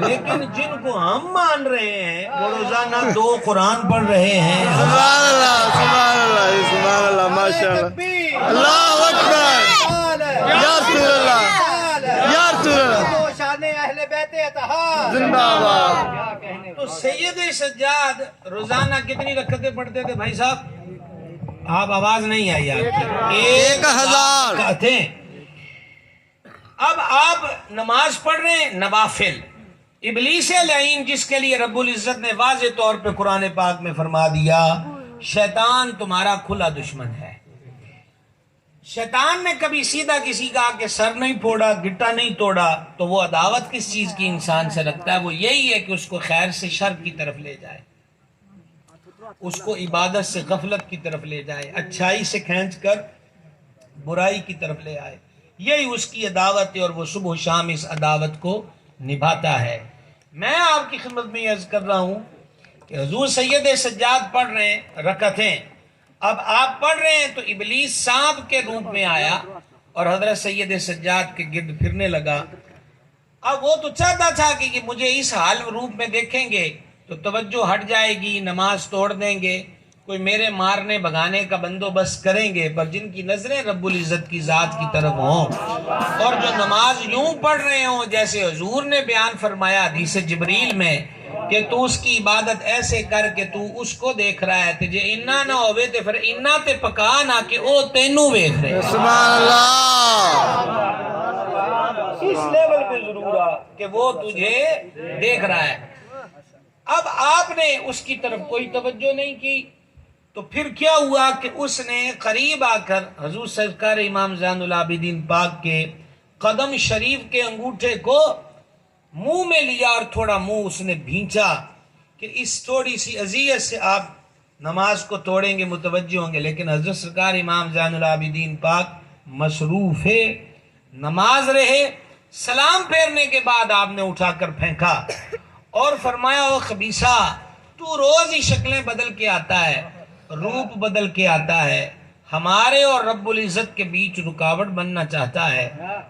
لیکن جن کو ہم مان رہے ہیں وہ روزانہ 2 قرآن پڑھ رہے ہیں۔ سبحان اللہ، سبحان اللہ، سبحان اللہ، ماشاءاللہ۔ اللہ اکبر، یا رسول اللہ، یا رسول اللہ، زندہ باد۔ تو سید سجاد روزانہ کتنی رکعتیں پڑھتے تھے بھائی صاحب؟ آپ آواز نہیں آئی آپ کی؟ 1000 رکعتیں۔ اب آپ نماز پڑھ رہے ہیں نوافل، ابلیس لعین جس کے لیے رب العزت نے واضح طور پہ قرآن پاک میں فرما دیا شیطان تمہارا کھلا دشمن ہے، شیطان نے کبھی سیدھا کسی کا آ کے سر نہیں پھوڑا، گٹا نہیں توڑا، تو وہ عداوت کس چیز کی انسان سے رکھتا ہے؟ وہ یہی ہے کہ اس کو خیر سے شر کی طرف لے جائے، اس کو عبادت سے غفلت کی طرف لے جائے، اچھائی سے کھینچ کر برائی کی طرف لے آئے، یہی اس کی عداوت ہے، اور وہ صبح و شام اس عداوت کو نبھاتا ہے۔ میں آپ کی خدمت میں عرض کر رہا ہوں کہ حضور سید سجاد پڑھ رہے ہیں رکعتیں، اب آپ پڑھ رہے ہیں تو ابلیس سانپ کے روپ میں آیا اور حضرت سید سجاد کے گرد پھرنے لگا۔ اب وہ تو چاہتا تھا کہ مجھے اس حال روپ میں دیکھیں گے تو توجہ ہٹ جائے گی، نماز توڑ دیں گے، کوئی میرے مارنے بگانے کا بندوبست کریں گے، پر جن کی نظریں رب العزت کی ذات کی طرف ہوں اور جو نماز یوں پڑھ رہے ہوں جیسے حضور نے بیان فرمایا حدیث جبریل میں کہ تو اس کی عبادت ایسے کر کے تو اس کو دیکھ رہا ہے تے جے انہاں نہ ہوئے تے پھر انہاں تے پکا نہ کہ او تینوں ویکھ رہے سبحان اللہ اس لیول پہ ضرور آ کہ وہ تجھے دیکھ رہا ہے. اب آپ نے اس کی طرف کوئی توجہ نہیں کی تو پھر کیا ہوا کہ اس نے قریب آ کر حضور سرکار امام زین العابدین پاک کے قدم شریف کے انگوٹھے کو منہ میں لیا اور تھوڑا منہ اس نے بھینچا کہ اس تھوڑی سی اذیت سے آپ نماز کو توڑیں گے، متوجہ ہوں گے. لیکن حضرت سرکار امام زین العابدین پاک مصروف نماز رہے. سلام پھیرنے کے بعد آپ نے اٹھا کر پھینکا اور فرمایا او خبیثہ، تو روز ہی شکلیں بدل کے آتا ہے، روپ بدل کے آتا ہے، ہمارے اور رب العزت کے بیچ رکاوٹ بننا چاہتا ہے.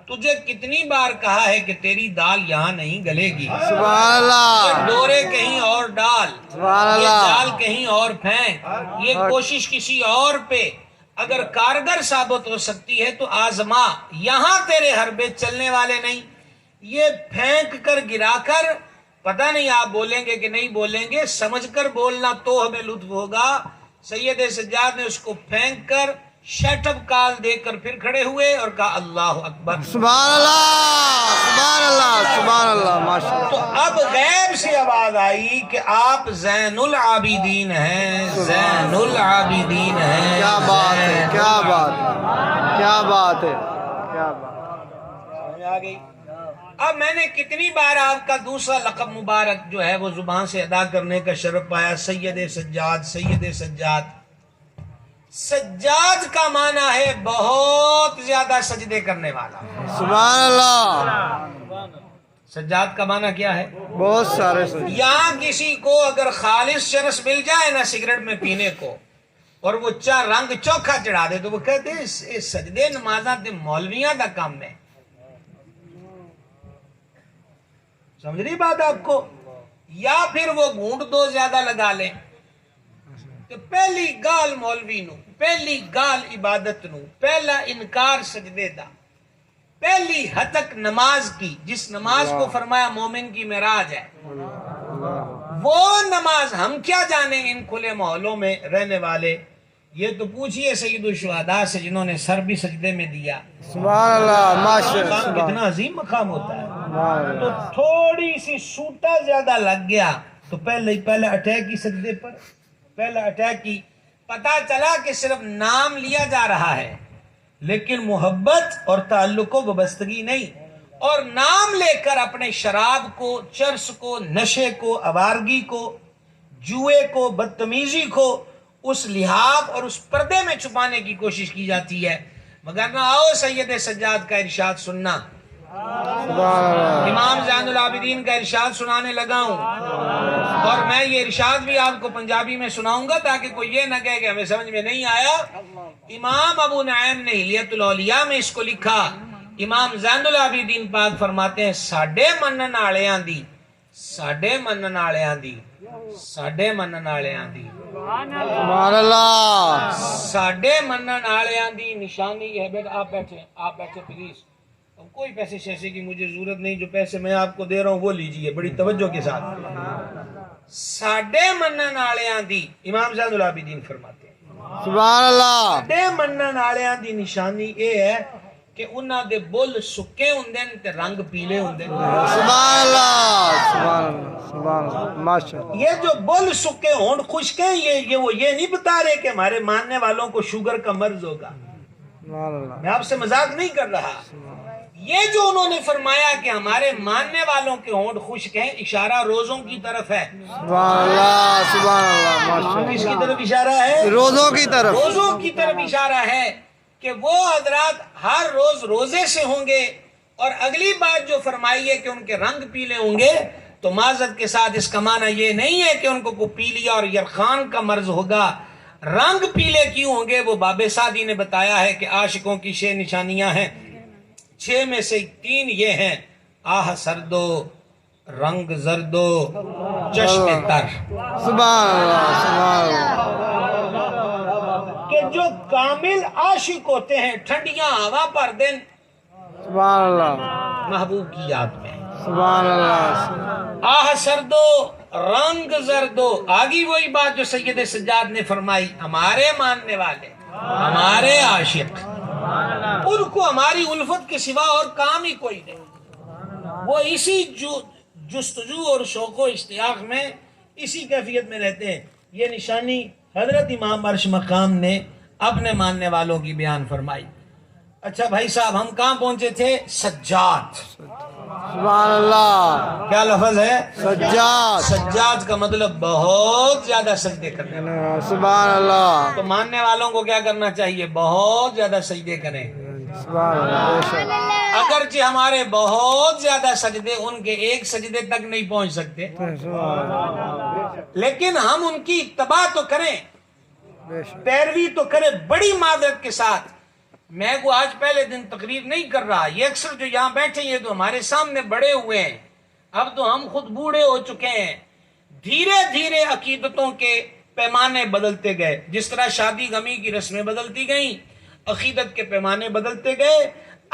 تجھے کتنی بار کہا ہے کہ تیری دال یہاں نہیں گلے گی، سبحان اللہ یہ ڈورے کہیں اور ڈال، سبحان یہ اللہ چال کہیں اور پھینک، یہ کوشش کسی اور پہ اگر کارگر ثابت ہو سکتی ہے تو آزما. یہاں تیرے حربے چلنے والے نہیں. یہ پھینک کر گرا کر پتہ نہیں آپ بولیں گے کہ نہیں بولیں گے، سمجھ کر بولنا تو ہمیں لطف ہوگا. سید سجاد نے اس کو پھینک کر شٹ اپ کال دے کر پھر کھڑے ہوئے اور کہا اللہ اکبر. سبحان اللہ سبحان اللہ سبحان اللہ ماشاء اللہ. تو اب غیب سے آواز آئی کہ آپ زین العابدین ہیں، زین العابدین ہیں. کیا بات ہے کیا بات ہے کیا بات ہے کیا بات. سمجھ آ گئی. اب میں نے کتنی بار آپ کا دوسرا لقب مبارک جو ہے وہ زبان سے ادا کرنے کا شرف پایا، سید سجاد. سید سجاد، سجاد کا معنی ہے بہت زیادہ سجدے کرنے والا. سبحان اللہ. سجاد کا معنی کیا ہے؟ بہت سارے سجدے. یہاں کسی کو اگر خالص چرس مل جائے نا سگریٹ میں پینے کو اور وہ رنگ چوکھا چڑھا دے تو وہ کہتے ہیں سجدے نمازاں تے مولویاں دا کام ہے. سمجھ رہی بات آپ کو؟ یا پھر وہ گھونٹ دو زیادہ لگا لیں تو پہلی گال مولوی نو، پہلی گال عبادت نو، پہلا انکار سجدے دا، پہلی ہتک نماز کی، جس نماز کو فرمایا مومن کی معراج ہے، وہ نماز ہم کیا جانیں ان کھلے محلوں میں رہنے والے. یہ تو پوچھئے سید الشہداء سے جنہوں نے سر بھی سجدے میں دیا. سبحان اللہ ماشاء مقام اللہ. کتنا عظیم مقام ہوتا ہے. تو تھوڑی سی سوٹا زیادہ لگ گیا تو پہلے اٹیک کی سجدے پر، پہلا اٹیک کی. پتا چلا کہ صرف نام لیا جا رہا ہے لیکن محبت اور تعلق و وابستگی نہیں، اور نام لے کر اپنے شراب کو، چرس کو، نشے کو، آوارگی کو، جوئے کو، بدتمیزی کو اس لحاظ اور اس پردے میں چھپانے کی کوشش کی جاتی ہے. مگر نہ آؤ سید سجاد کا ارشاد سننا. امام زین العابدین کا ارشاد سنانے لگا ہوں اور میں یہ ارشاد بھی آپ کو پنجابی میں سناؤں گا تاکہ کوئی یہ نہ کہے کہ ہمیں سمجھ میں نہیں آیا. امام ابو نعیم نے حلیت الاولیاء میں اس کو لکھا. امام زین العابدین پاک فرماتے ہیں ساڈے منن والیاں دی، ساڈے منن والیاں دی، ساڈے منن والیاں دی، سبحان اللہ. ساڈے منن والیاں دی نشانی ہے. بیٹا آپ بیٹھے پلیز. کوئی پیسے شیسے کی مجھے ضرورت نہیں، جو پیسے میں آپ کو دے رہا ہوں وہ لیجئے بڑی توجہ کے ساتھ. ساڈے منن والیاں دی، امام زین العابدین فرماتے ہیں سبحان اللہ. ساڈے منن والیاں دی نشانی یہ ہے کہ انہاں دے بل سکے ہوندے تے رنگ پیلے ہوندے. سبحان اللہ سبحان اللہ سبحان اللہ ماشاء اللہ. یہ جو بل سکے ہونٹ خشک ہیں یہ نہیں بتا رہے کہ ہمارے ماننے والوں کو شوگر کا مرض ہوگا. سبحان اللہ. میں آپ سے مذاق نہیں کر رہا. یہ جو انہوں نے فرمایا کہ ہمارے ماننے والوں کے ہونٹ خشک ہیں، اشارہ روزوں کی طرف ہے. سبحان اللہ سبحان اللہ ماشاء کس اللہ. کی طرف اشارہ ہے؟ روزوں کی طرف. روزوں کی طرف اشارہ ہے کہ وہ حضرات ہر روز روزے سے ہوں گے. اور اگلی بات جو فرمائی ہے کہ ان کے رنگ پیلے ہوں گے تو معذرت کے ساتھ اس کا معنی یہ نہیں ہے کہ ان کو پیلیا اور یرخان کا مرض ہوگا. رنگ پیلے کیوں ہوں گے وہ باب سعدی نے بتایا ہے کہ عاشقوں کی 6 نشانیاں ہیں. 6 میں سے 3 یہ ہیں: آہ سردو، رنگ زردو، چشم تر. سبحان اللہ سبحان اللہ. کہ جو کامل عاشق ہوتے ہیں ٹھنڈیاں ہوا پر دن سبحان اللہ محبوب کی یاد میں. سبحان اللہ. آہ سردو رنگ زردو آگی وہی بات جو سید سجاد نے فرمائی، ہمارے ماننے والے، ہمارے عاشق، ان کو ہماری الفت کے سوا اور کام ہی کوئی نہیں، وہ اسی جستجو اور شوق و اشتیاق میں اسی کیفیت میں رہتے ہیں۔ یہ نشانی حضرت امام عرش مقام نے اپنے ماننے والوں کی بیان فرمائی۔ اچھا بھائی صاحب، ہم کہاں پہنچے تھے؟ سجاد۔ سبحان اللہ، کیا لفظ ہے؟ سجاد۔ سجاد کا مطلب بہت زیادہ سجدے کرنے والا۔ سبحان اللہ، تو ماننے والوں کو کیا کرنا چاہیے؟ بہت زیادہ سجدے کریں۔ سبحان اللہ، بے شک۔ اگرچہ ہمارے بہت زیادہ سجدے ان کے ایک سجدے تک نہیں پہنچ سکتے، لیکن ہم ان کی اتباع تو کریں، پیروی تو کریں بڑی معذرت کے ساتھ۔ میں کو آج پہلے دن تقریر نہیں کر رہا، یہ اکثر جو یہاں بیٹھے یہ تو ہمارے سامنے بڑے ہوئے ہیں، اب تو ہم خود بوڑھے ہو چکے ہیں۔ دھیرے دھیرے عقیدتوں کے پیمانے بدلتے گئے، جس طرح شادی غمی کی رسمیں بدلتی گئیں، عقیدت کے پیمانے بدلتے گئے۔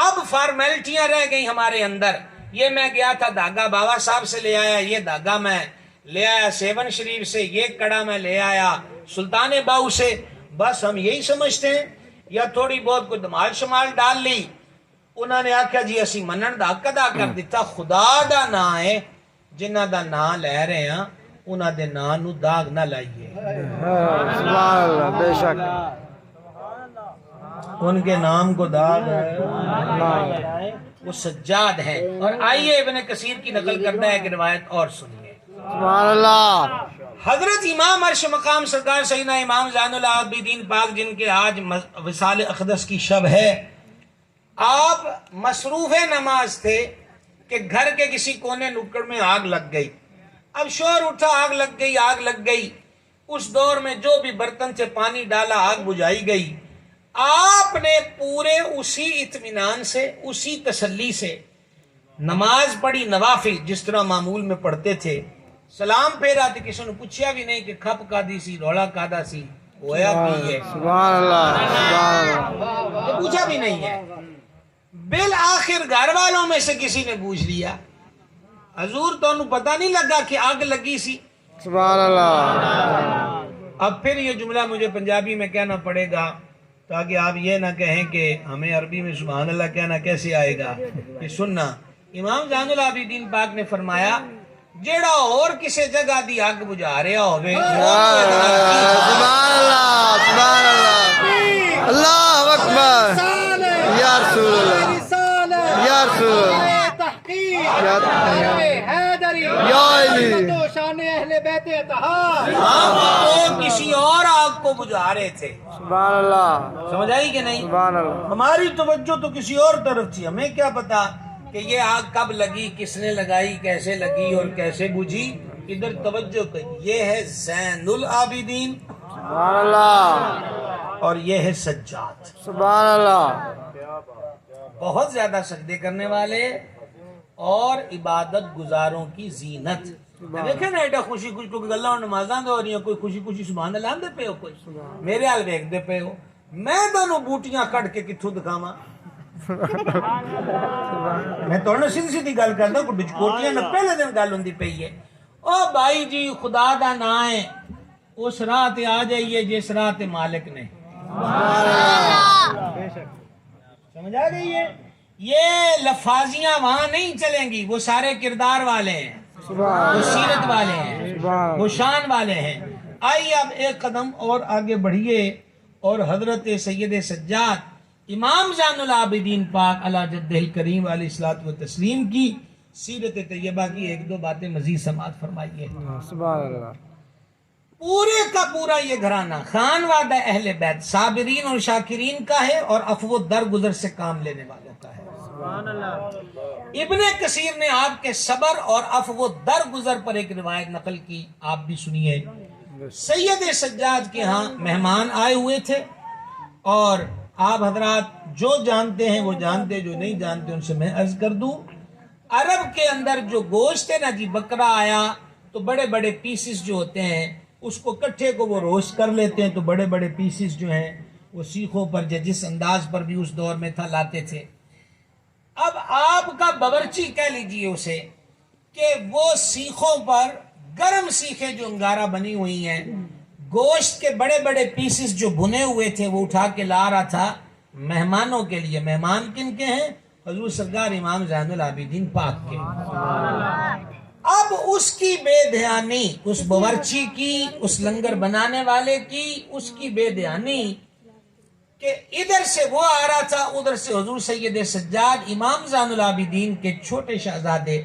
اب فارمیلٹیاں رہ گئی ہمارے اندر۔ یہ میں گیا تھا داغا بابا صاحب سے لے آیا، یہ داغا میں لے آیا سیون شریف سے، یہ کڑا میں لے آیا سلطان باؤ سے، بس ہم یہی سمجھتے ہیں، یا تھوڑی بہت کوئی دمال شمال ڈال لی۔ انہوں نے آکھا جی اسی منن دا ادا کر دیتا، خدا دا نا ہے، جنہ دا نا لے رہے ہیں انہوں دے نا نو داغ نہ لائیے۔ سبحان اللہ، بے شک۔ ان کے نام کو داغ ہے، وہ سجاد ہے۔ اور آئیے ابن کثیر کی نقل کرتا ہے کہ روایت اور سنیے۔ سبحان اللہ، حضرت امام عرش مقام سرکار سیدنا امام زین العابدین پاک، جن کے آج وصال اقدس کی شب ہے، آپ مصروف نماز تھے کہ گھر کے کسی کونے نکڑ میں آگ لگ گئی۔ اب شور اٹھا، آگ لگ گئی، آگ لگ گئی۔ اس دور میں جو بھی برتن سے پانی ڈالا آگ بجھائی گئی۔ آپ نے پورے اسی اطمینان سے، اسی تسلی سے نماز پڑھی، نوافل جس طرح معمول میں پڑھتے تھے، سلام پھیرا تو کسی نے پوچھا بھی نہیں کہ کھپ کا دی سی، روڑا کا دا سی، ہویا بھی ہے، سبحان اللہ، سبحان اللہ، یہ پوچھا بھی نہیں ہے۔ بالآخر گھر والوں میں سے کسی نے پوچھ لیا، حضور تو انہوں پتہ نہیں لگا کہ آگ لگی سی؟ سبحان اللہ۔ اب پھر یہ جملہ مجھے پنجابی میں کہنا پڑے گا تاکہ آپ یہ نہ کہیں کہ ہمیں عربی میں سبحان اللہ کہنا کیسے آئے گا۔ کہ سننا، امام زین العابدین پاک نے فرمایا جیڑا اور کسی جگہ دی آگ بجھا رہا ہوئے، سبحان اللہ، سبحان اللہ، اللہ اکبر، یا رسول اللہ، یا رسول اللہ، ہم کسی اور آگ کو بجھا رہے تھے۔ سبحان اللہ، سمجھ آئی کہ نہیں؟ سبحان اللہ، ہماری توجہ تو کسی اور طرف تھی، ہمیں کیا پتا کہ یہ آگ کب لگی، کس نے لگائی، کیسے لگی اور کیسے بجھی۔ ادھر توجہ کی، یہ ہے زین العابدین سبحان اللہ، اور یہ ہے سجاد، سبحان اللہ، بہت زیادہ سجدے کرنے والے اور عبادت گزاروں کی زینت۔ دیکھیں نا ایڈا خوشی خوشی کوئی گلاں اور نمازاں دے ہو رہی ہیں، کوئی خوشی خوشی سبحان اللہ دے پے ہو، کوئی میرے حال ویکھ دے پے ہو، میں دونوں بوٹیاں کٹ کے کتھوں دکھاواں؟ میں تو نہ سیدھی سیدھی گل کردا، کوئی بچکوٹیاں نہ پہلے دن گل ہوندی پئی ہے۔ او بھائی جی خدا دا نام ہے، اس راہ تے آ جائیے جس راہ تے مالک نے۔ سمجھ آ گئی ہے؟ یہ لفاظیاں وہاں نہیں چلیں گی، وہ سارے کردار والے ہیں، وہ سیرت والے ہیں، وہ شان والے ہیں۔ آئیے اب ایک قدم اور آگے بڑھیے اور حضرت سید سجاد امام زین العابدین پاک علی جدہ الکریم علیہ الصلوۃ والتسلیم کی سیرت طیبہ کی ایک دو باتیں مزید سماعت فرمائیے۔ سبحان اللہ، پورے کا پورا یہ گھرانہ خانوادہ اہل بیت صابرین اور شاکرین کا ہے اور عفو درگزر سے کام لینے والوں کا ہے۔ ابن کثیر نے آپ کے صبر اور عفو درگزر پر ایک روایت نقل کی، آپ بھی سنیے۔ سید سجاد کے ہاں مہمان آئے ہوئے تھے اور آپ حضرات جو جانتے ہیں وہ جانتے، جو نہیں جانتے ان سے میں عرض کر دوں، عرب کے اندر جو گوشت ہے نا جی، بکرا آیا تو بڑے بڑے پیسز جو ہوتے ہیں اس کو کٹھے کو وہ روسٹ کر لیتے ہیں، تو بڑے بڑے پیسز جو ہیں وہ سیخوں پر جس انداز پر بھی اس دور میں تھا لاتے تھے۔ اب آپ کا باورچی کہہ لیجئے اسے کہ وہ سیخوں پر گرم سیخیں جو انگارہ بنی ہوئی ہیں، گوشت کے بڑے بڑے پیسز جو بھنے ہوئے تھے وہ اٹھا کے لا رہا تھا مہمانوں کے لیے. مہمان کن کے ہیں؟ حضور سرکار امام زین العابدین پاک کے. اب اس کی بے دھیانی، اس باورچی کی، اس لنگر بنانے والے کی، اس کی بے دھیانی کہ ادھر سے وہ آ رہا تھا، ادھر سے حضور سید سجاد امام زین العابدین کے چھوٹے شہزادے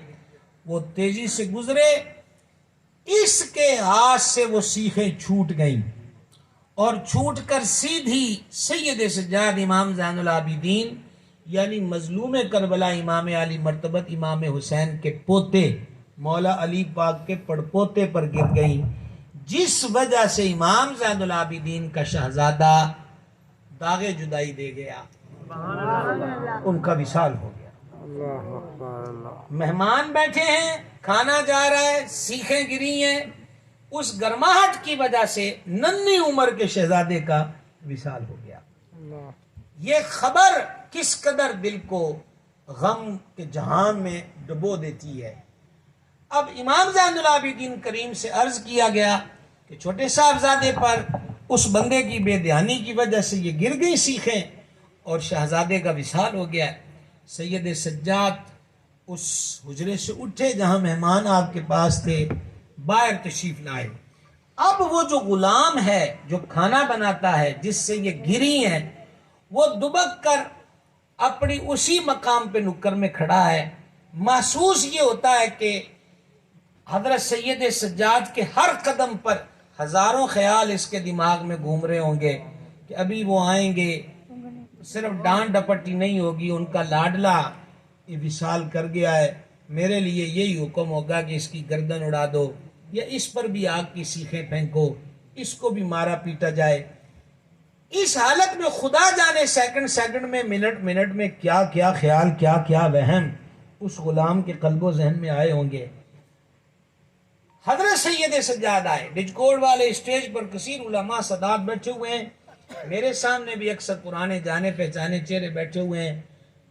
وہ تیزی سے گزرے. اس کے ہاتھ سے وہ سیخیں چھوٹ گئیں اور چھوٹ کر سیدھی سید سجاد امام زین العابدین یعنی مظلوم کربلا امام علی مرتبت امام حسین کے پوتے مولا علی پاک کے پڑپوتے پر گر گئیں، جس وجہ سے امام زین العابدین کا شہزادہ داغ جدائی دے گیا، ان کا وصال ہو گیا. مہمان بیٹھے ہیں، کھانا جا رہا ہے، سیخیں گری ہیں، اس گرماہٹ کی وجہ سے ننھی عمر کے شہزادے کا وصال ہو گیا. یہ خبر کس قدر دل کو غم کے جہان میں ڈبو دیتی ہے. اب امام زین العابدین کریم سے عرض کیا گیا کہ چھوٹے صاحبزادے پر اس بندے کی بے دھیانی کی وجہ سے یہ گر گئی سیخیں اور شہزادے کا وصال ہو گیا. سید سجاد اس حجرے سے اٹھے جہاں مہمان آپ کے پاس تھے، باہر تشریف لائے. اب وہ جو غلام ہے جو کھانا بناتا ہے جس سے یہ گری ہیں، وہ دبک کر اپنی اسی مقام پہ نکر میں کھڑا ہے. محسوس یہ ہوتا ہے کہ حضرت سید سجاد کے ہر قدم پر ہزاروں خیال اس کے دماغ میں گھوم رہے ہوں گے کہ ابھی وہ آئیں گے، صرف ڈانٹ ڈپٹی نہیں ہوگی، ان کا لاڈلا یہ وصال کر گیا ہے، میرے لیے یہی حکم ہوگا کہ اس کی گردن اڑا دو یا اس پر بھی آگ کی سیخیں پھینکو، اس کو بھی مارا پیٹا جائے. اس حالت میں خدا جانے سیکنڈ میں منٹ میں کیا کیا خیال، کیا کیا وہم اس غلام کے قلب و ذہن میں آئے ہوں گے. حضرت سید سجاد آئے، بجکوڑ والے اسٹیج پر کثیر علماء سادات بیٹھے ہوئے ہیں، میرے سامنے بھی اکثر پرانے جانے پہچانے چہرے بیٹھے ہوئے ہیں.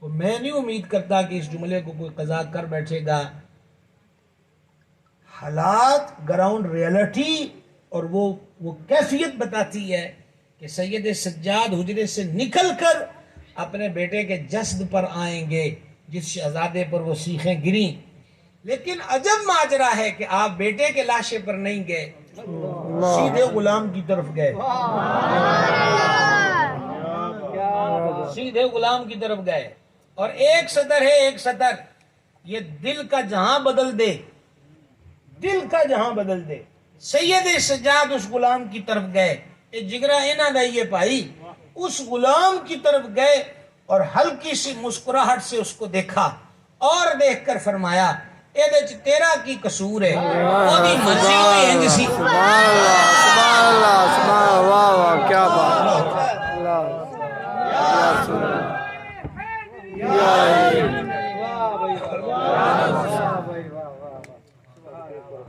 میں نہیں امید کرتا کہ اس جملے کو کوئی قضا کر بیٹھے گا. حالات، گراؤنڈ ریئلٹی اور وہ کیفیت بتاتی ہے کہ سید سجاد حجرے سے نکل کر اپنے بیٹے کے جسد پر آئیں گے جس شہزادے پر وہ سیخیں گریں. لیکن عجب ماجرا ہے کہ آپ بیٹے کے لاشے پر نہیں گئے، سیدھے غلام کی طرف گئے، سیدھے غلام کی طرف گئے. اور ایک سطر ہے، ایک سطر یہ دل کا جہاں بدل دے، دل کا جہاں بدل دے. سید سجاد اس غلام کی طرف گئے، یہ جگرا اینا دائیے پائی، اس غلام کی طرف گئے اور ہلکی سی مسکراہٹ سے اس کو دیکھا اور دیکھ کر فرمایا تیرا کی قصور ہے، دی مرضی ہوئی ہے جسی. سبحان اللہ سبحان اللہ سبحان اللہ، واہ واہ کیا بات.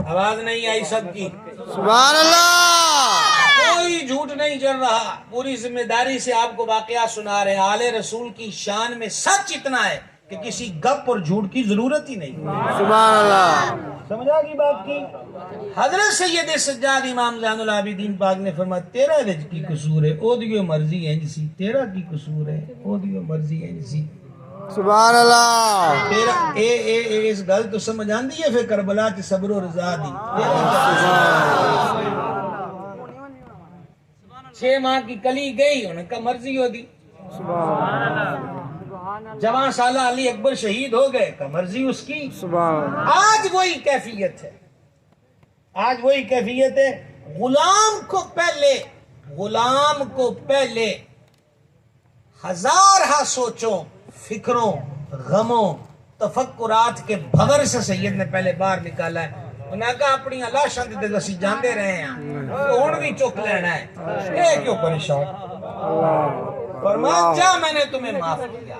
آواز نہیں آئی سب کی؟ سبحان اللہ. کوئی جھوٹ نہیں چل رہا، پوری ذمہ داری سے آپ کو واقعہ سنا رہے. آل رسول کی شان میں سچ اتنا ہے کہ کسی گپ اور جھوٹ کی ضرورت ہی نہیں. سبحان اللہ. سمجھا کی بات کی؟ حضرت سید سجاد امام زین العابدین پاک نے فرمایا تیرا وچ کی قصور ہے، او دیو مرضی ہے جسی. تیرا کی قصور ہے، او دیو مرضی ہے جسی. سبحان اللہ. تیرا اس گل تو سمجھ آندی ہے پھر کربلا چ صبر و رضا دی. 6 ماہ کی کلی گئی، ان کا مرضی ہو دی. جوان سالہ علی اکبر شہید ہو گئے، کا مرضی اس کی. آج وہی کیفیت ہے، آج وہی کیفیت ہے. غلام کو پہلے ہزارہ سوچوں، فکروں، غموں، تفکرات کے بغیر سے سید نے پہلے باہر نکالا ہے. انہوں نے کہا اپنی لاشاں تے اسی جاندے رہے ہیں، ہن بھی چک لینا ہے، اے کیوں پریشان. فرمایا جا میں نے تمہیں معاف کیا،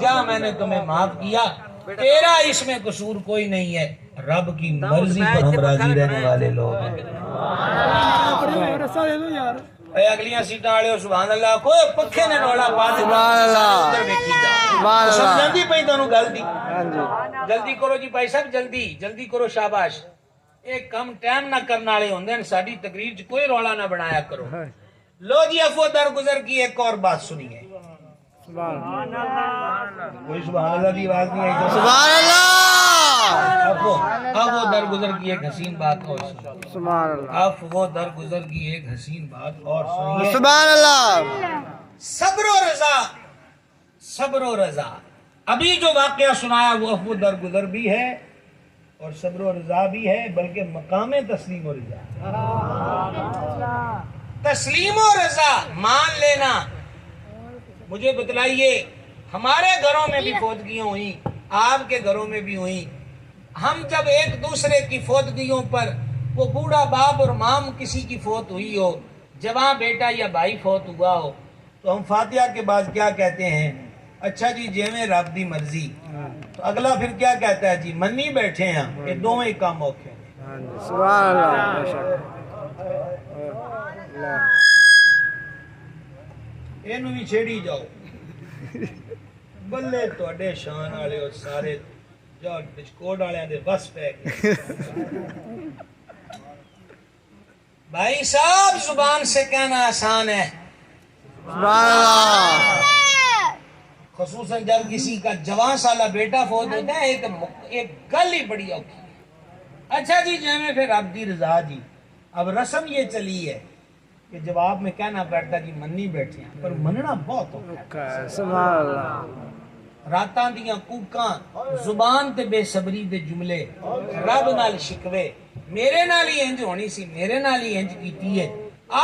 جا میں نے تمہیں معاف کیا، تیرا اس میں قصور کوئی نہیں ہے، رب کی مرضی پر ہم راضی رہنے والے لوگ ہیں. اے اگلیاں سیٹاں والے سبحان اللہ، کوئی پکھے نے روڑا پا دے. سبحان اللہ سبحان اللہ. سمجھاندی پئی تانوں گل دی. جلدی کرو جی بھائی صاحب، جلدی کرو، شاباش. ایک کم ٹائم نہ کرنے والے ہوندے ہیں، ساری تقریر چ کوئی رولا نہ بنایا کرو. لو جی افو درگزر کی ایک اور بات سنیے. کوئی سبحان اللہ کی آواز نہیں آئی. سبحان اللہ. افو درگزر کی ایک حسین بات اور سنیے. سبحان اللہ. افو درگزر کی ایک حسین بات اور سنیے. سبحان اللہ. صبر و رضا، صبر و رضا. ابھی جو واقعہ سنایا وہ افو درگزر بھی ہے اور صبر و رضا بھی ہے، بلکہ مقام تسلیم و رضا. تسلیم و رضا مان لینا. مجھے بتلائیے، ہمارے گھروں میں بھی فوتگیاں ہوئیں، آپ کے گھروں میں بھی ہوئیں. ہم جب ایک دوسرے کی فوتگیوں پر، وہ بوڑھا باپ اور مام کسی کی فوت ہوئی ہو، جوان بیٹا یا بھائی فوت ہوا ہو، تو ہم فاتحہ کے بعد کیا کہتے ہیں؟ اچھا جی جیویں رب دی مرضی. تو اگلا پھر کیا کہتا ہے؟ جی منی بیٹھے ہیں. یہ دونوں ہی کام اوکھے ہیں. سبحان اللہ. اینو بھی چھیڑی جاؤ. بلے تواڈے شان والے اور سارے جو بچکوٹ والے دے بس پہ گئے. بھائی صاحب زبان سے کہنا آسان ہے، سبحان اللہ. خصوصاً جب کسی کا جوان سالہ بیٹا فوت ہوتا ہے ایک گل ہی بڑی اوکھی ہے. اچھا جی جیویں پھر رب دی رضا. جی اب رسم یہ چلی ہے کہ جواب میں کہنا پڑتا جی منی بیٹھے ہیں، پر مننا بہت اوکھا ہے. سبحان اللہ. راتاں دیاں کوکاں، زبان تے بے صبری دے جملے، رب نال شکوے، میرے نال ہی انج ہونی سی، میرے نال ہی انج کیتی ہے.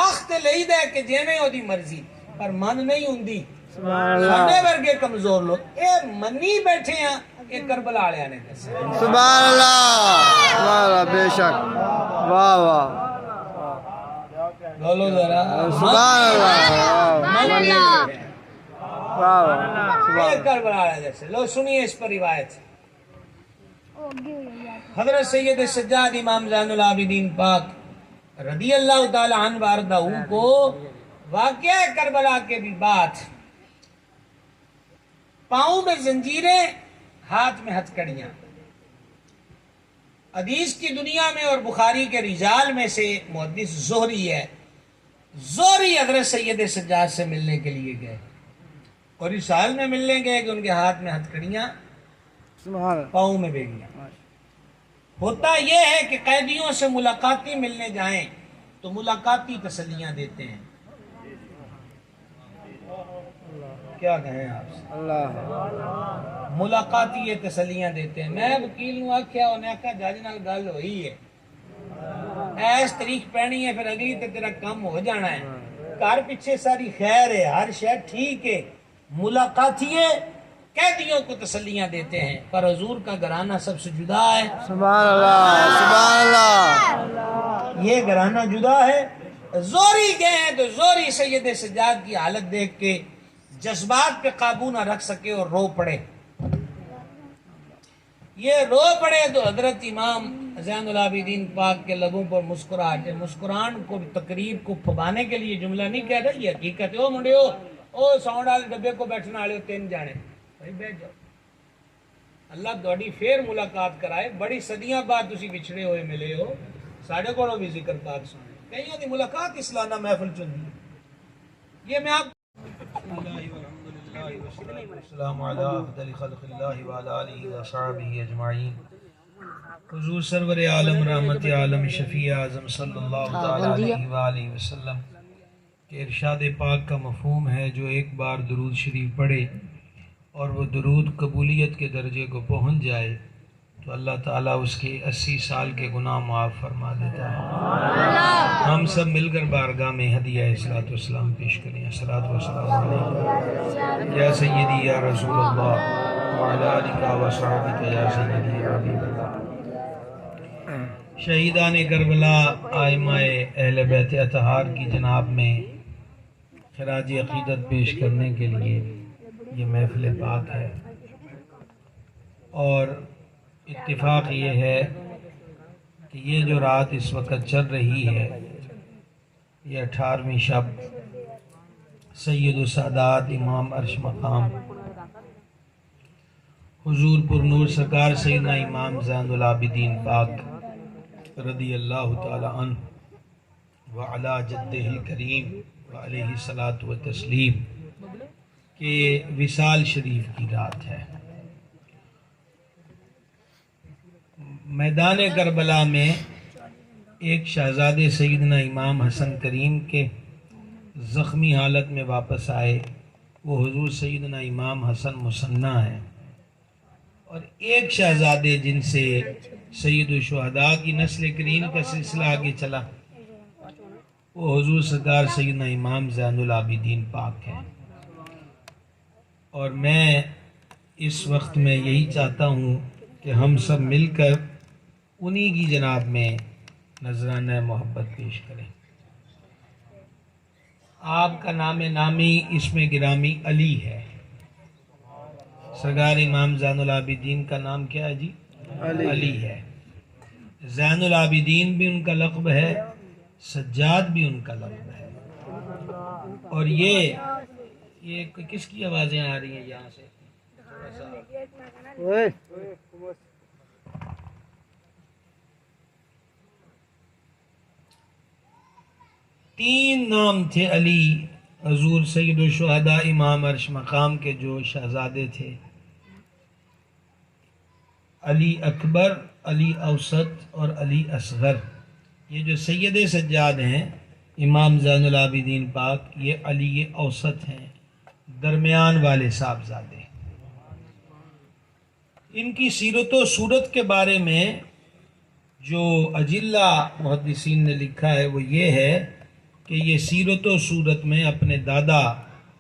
آخ تے لئی دے کہ جیویں او دی مرضی، پر من نہیں ہوندی. ساڈے ورگے کمزور لوگ اے منی بیٹھے ہیں. یہ کربلا والے نے دسیا. سبحان اللہ. سبحان اللہ. بے شک. واہ واہ. بولو ذرا سبحان اللہ. واہ واہ. یہ کربلا والے جیسے. لو سنیے اس پر روایت. حضرت سید سجاد امام زین العابدین پاک رضی اللہ تعالی عنہ وارضہ کو واقعہ کربلا کے بھی بات، پاؤں میں زنجیریں، ہاتھ میں ہتھکڑیاں. حدیث کی دنیا میں اور بخاری کے رجال میں سے محدث زہری ہے. زہری حضرت سید سجاد سے ملنے کے لیے گئے اور اس حال میں ملنے گئے کہ ان کے ہاتھ میں ہتھکڑیاں، پاؤں میں بیڑیاں. ہوتا یہ ہے کہ قیدیوں سے ملاقاتی ملنے جائیں تو ملاقاتی تسلیاں دیتے ہیں. کیا کہیں آپ سے؟ اللہ. ملاقاتی یہ تسلیاں دیتے ہیں. میں وکیل نو آکھیا، انہیں آکھا جج نال گل ہوئی ہے، ایس تاریخ پینی ہے، پھر اگلی تے تیرا کام ہو جانا ہے، گھر پیچھے ساری خیر ہے، ہر شے ٹھیک ہے. ملاقاتیے قیدیوں کو تسلیاں دیتے ہیں، پر حضور کا گھرانہ سب سے جدا ہے. سبحان اللہ. سبحان اللہ. یہ گھرانہ جدا ہے. زوری گئے ہیں تو زوری سید سجاد کی حالت دیکھ کے جذبات پہ قابو نہ رکھ سکے اور رو پڑے. یہ رو پڑے تو حضرت امام زین العابدین پاک کے لبوں پر مسکراہٹ ہے. مسکران کو تقریر کو پھبانے کے لیے جملہ نہیں کہہ رہا، یہ حقیقت ہے. او منڈیو، او ساؤنڈ والے ڈبے کو بیٹھنے والے 3 جانے، بھائی بیٹھ جاؤ. اللہ تہاڈی پھر ملاقات کرائے. بڑی صدیاں بعد تسی بچھڑے ہوئے ملے ہو، ساڈے کولوں بھی ذکر پاک سنے. کئیوں دی ملاقات اسلامہ محفل چندی. یہ میں آپ السلام علی افضل خلق اللہ وعلی آلہ وصحبہ اجمعین. حضور سرور عالم رحمت عالم شفیع اعظم صلی اللہ تعالی علیہ وآلہ وسلم کے ارشاد پاک کا مفہوم ہے، جو ایک بار درود شریف پڑھے اور وہ درود قبولیت کے درجے کو پہنچ جائے تو اللہ تعالیٰ اس کے 80 سال کے گناہ معاف فرما دیتا ہے. ہم سب مل کر بارگاہ میں ہدیہ صلاۃ والسلام پیش کریں. صلاۃ والسلام علیکم یا سیدی یا رسول اللہ وعلی آلہ وصحبہ یا سیدی یا حبیب اللہ. شہیدان کربلا، آئمہ اہل بیت اطہار کی جناب میں خراج عقیدت پیش کرنے کے لیے یہ محفل پاک ہے. اور اتفاق یہ ہے کہ یہ جو رات اس وقت چل رہی ہے یہ 18ویں شب سید السادات امام عرش مقام حضور پر نور سرکار سیدنا امام زین العابدین پاک رضی اللہ تعالی عنہ وعلی جدہ الکریم وعلیہ الصلاۃ والتسلیم کہ وصال شریف کی رات ہے۔ میدان کربلا میں ایک شہزادے سیدنا امام حسن کریم کے زخمی حالت میں واپس آئے، وہ حضور سیدنا امام حسن مثنیٰ ہیں، اور ایک شہزادے جن سے سید الشہداء کی نسل کریم کا سلسلہ آگے چلا، وہ حضور سرکار سیدنا امام زین العابدین پاک ہیں۔ اور میں اس وقت میں یہی چاہتا ہوں کہ ہم سب مل کر انہی کی جناب میں نذرانہ محبت پیش کریں۔ آپ کا نام نامی اسم گرامی علی ہے، سرکار امام زین العابدین کا نام کیا ہے جی؟ علی ہے۔ زین العابدین بھی ان کا لقب ہے، سجاد بھی ان کا لقب ہے۔ اور یہ کس کی آوازیں آ رہی ہیں یہاں سے؟ تین نام تھے علی، حضور سید الشہداء امام عرش مقام کے جو شہزادے تھے، علی اکبر، علی اوسط اور علی اصغر۔ یہ جو سید سجاد ہیں امام زین العابدین پاک، یہ علی اوسط ہیں، درمیان والے صاحبزادے۔ ان کی سیرت و صورت کے بارے میں جو اجلہ محدثین نے لکھا ہے وہ یہ ہے کہ یہ سیرت و صورت میں اپنے دادا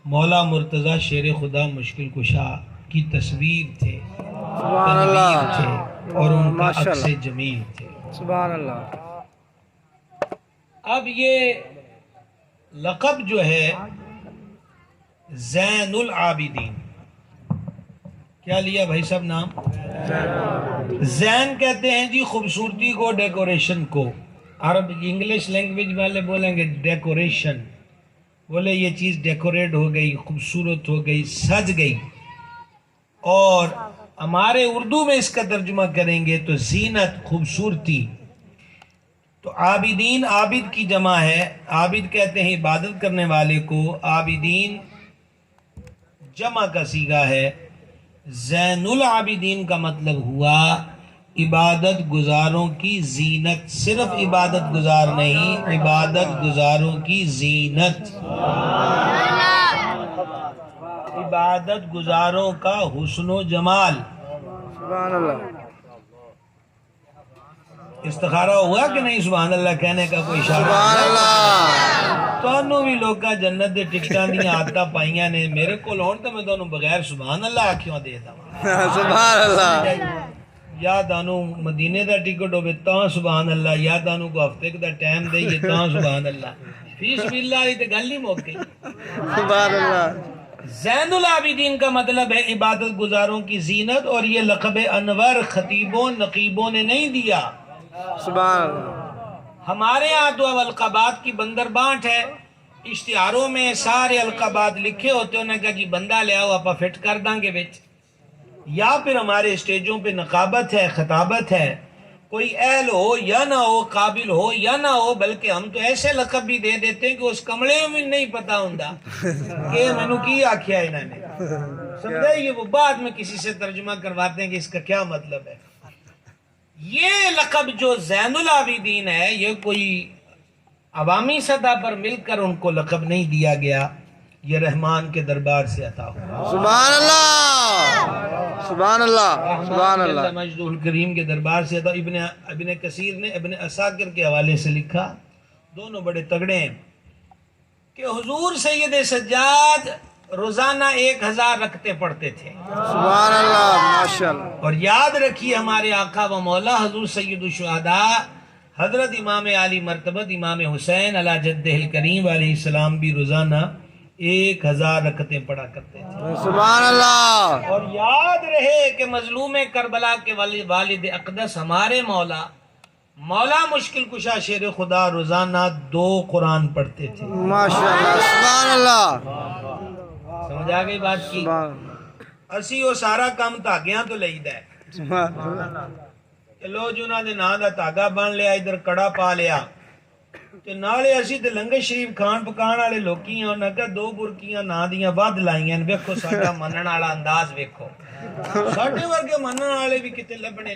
مولا مرتضی شیر خدا مشکل کشا کی تصویر تھے، تنویر تھے، اور ان کا عکس جمیل تھے۔ سبحان اللہ۔ اب یہ لقب جو ہے زین العابدین، کیا لیا بھائی صاحب نام؟ زین کہتے ہیں جی خوبصورتی کو، ڈیکوریشن کو۔ عرب انگلش لینگویج والے بولیں گے ڈیکوریشن، بولے یہ چیز ڈیکوریٹ ہو گئی، خوبصورت ہو گئی، سج گئی۔ اور ہمارے اردو میں اس کا ترجمہ کریں گے تو زینت، خوبصورتی۔ تو عابدین، عابد کی جمع ہے، عابد کہتے ہیں عبادت کرنے والے کو، عابدین جمع کا صیغہ ہے۔ زین العابدین کا مطلب ہوا عبادت گزاروں کی زینت، صرف عبادت گزار نہیں، عبادت گزاروں کی زینت، عبادت گزاروں کا حسن و جمال۔ سبحان اللہ۔ استخارہ ہوا کہ نہیں سبحان اللہ کہنے کا کوئی اشارہ؟ سبحان اللہ۔ تانوں بھی لوکا جنت دے ٹکٹاں دی آتا پائیاں نے، میرے کو ہون تے میں تانوں بغیر سبحان اللہ آکھیوں دے دا۔ سبحان اللہ۔ یا تانوں مدینے دا ٹکٹ ہوے تاں سبحان اللہ، یا تانوں کو ہفتے دا ٹائم دئیے تاں سبحان اللہ۔ فی سبیل اللہ تے گل نہیں موقع۔ سبحان اللہ۔ زین العابدین کا مطلب ہے عبادت گزاروں کی زینت، اور یہ لقب انور خطیبوں نقیبوں نے نہیں دیا۔ سبحان اللہ۔ ہمارے ہاں تو اب القابات کی بندر بانٹ ہے، اشتہاروں میں سارے القابات لکھے ہوتے، انہوں نے کہا جی بندہ لے آؤ آپ فٹ کر دیں گے بچ۔ یا پھر ہمارے اسٹیجوں پہ نقابت ہے، خطابت ہے، کوئی اہل ہو یا نہ ہو، قابل ہو یا نہ ہو، بلکہ ہم تو ایسے لقب بھی دے دیتے ہیں کہ اس کمڑے میں نہیں پتا ہوندا کہ مینوں کی آکھیا انہوں نے، سمجھے؟ یہ وہ بعد میں کسی سے ترجمہ کرواتے ہیں کہ اس کا کیا مطلب ہے۔ یہ لقب جو زین العابدین ہے، یہ کوئی عوامی سطح پر مل کر ان کو لقب نہیں دیا گیا، یہ رحمان کے دربار سے عطا ہوا۔ سبحان اللہ۔ سبحان اللہ۔ سبحان اللہ۔ مجد الکریم کے دربار سے عطا۔ ابن کثیر نے ابن عساکر کے حوالے سے لکھا، دونوں بڑے تگڑے ہیں، کہ حضور سید سجاد روزانہ 1000 رکعتیں پڑھتے تھے۔ سبحان اللہ۔ ماشاءاللہ۔ اور یاد رکھیے ہمارے آقا و مولا حضور سید الشہداء حضرت امام علی مرتبت امام حسین علی جدہ الکریم علیہ السلام بھی روزانہ 1000 رکعتیں پڑھا کرتے تھے۔ سبحان اللہ۔ اور یاد رہے کہ مظلوم کربلا کے والد اقدس ہمارے مولا مشکل کشا شیر خدا روزانہ 2 قرآن پڑھتے تھے۔ ماشاءاللہ۔ سبحان اللہ۔ سمجھ آ گئی بات کی؟ اسی وہ سارا کام تاگیاں تو لئیدا ہے سبحان اللہ۔ ਤੇ ਲੋ ਜੀ ਉਹਨਾਂ ਦੇ ਨਾਂ ਦਾ ਧਾਗਾ ਬੰਨ ਲਿਆ, ਇਧਰ ਕੜਾ ਪਾ ਲਿਆ ਤੇ ਨਾਲੇ ਅਸੀਂ ਤੇ ਲੰਗਰ ਸ਼ਰੀਫ ਖਾਣ ਪਕਾਉਣ ਵਾਲੇ ਲੋਕੀ ਆ। ਉਹਨਾਂ ਕਹਾ 2 ਬੁਰਕੀਆਂ ਨਾਂ ਦੀਆਂ ਵੱਧ ਲਾਈਆਂ ਨੇ। ਵੇਖੋ ਸਾਡਾ ਮੰਨਣ ਵਾਲਾ ਅੰਦਾਜ਼ ਵੇਖੋ। ਸਾਡੇ ਵਰਗੇ ਮੰਨਣ ਵਾਲੇ ਵੀ ਕਿਤੇ ਲੱਭਣੇ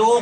2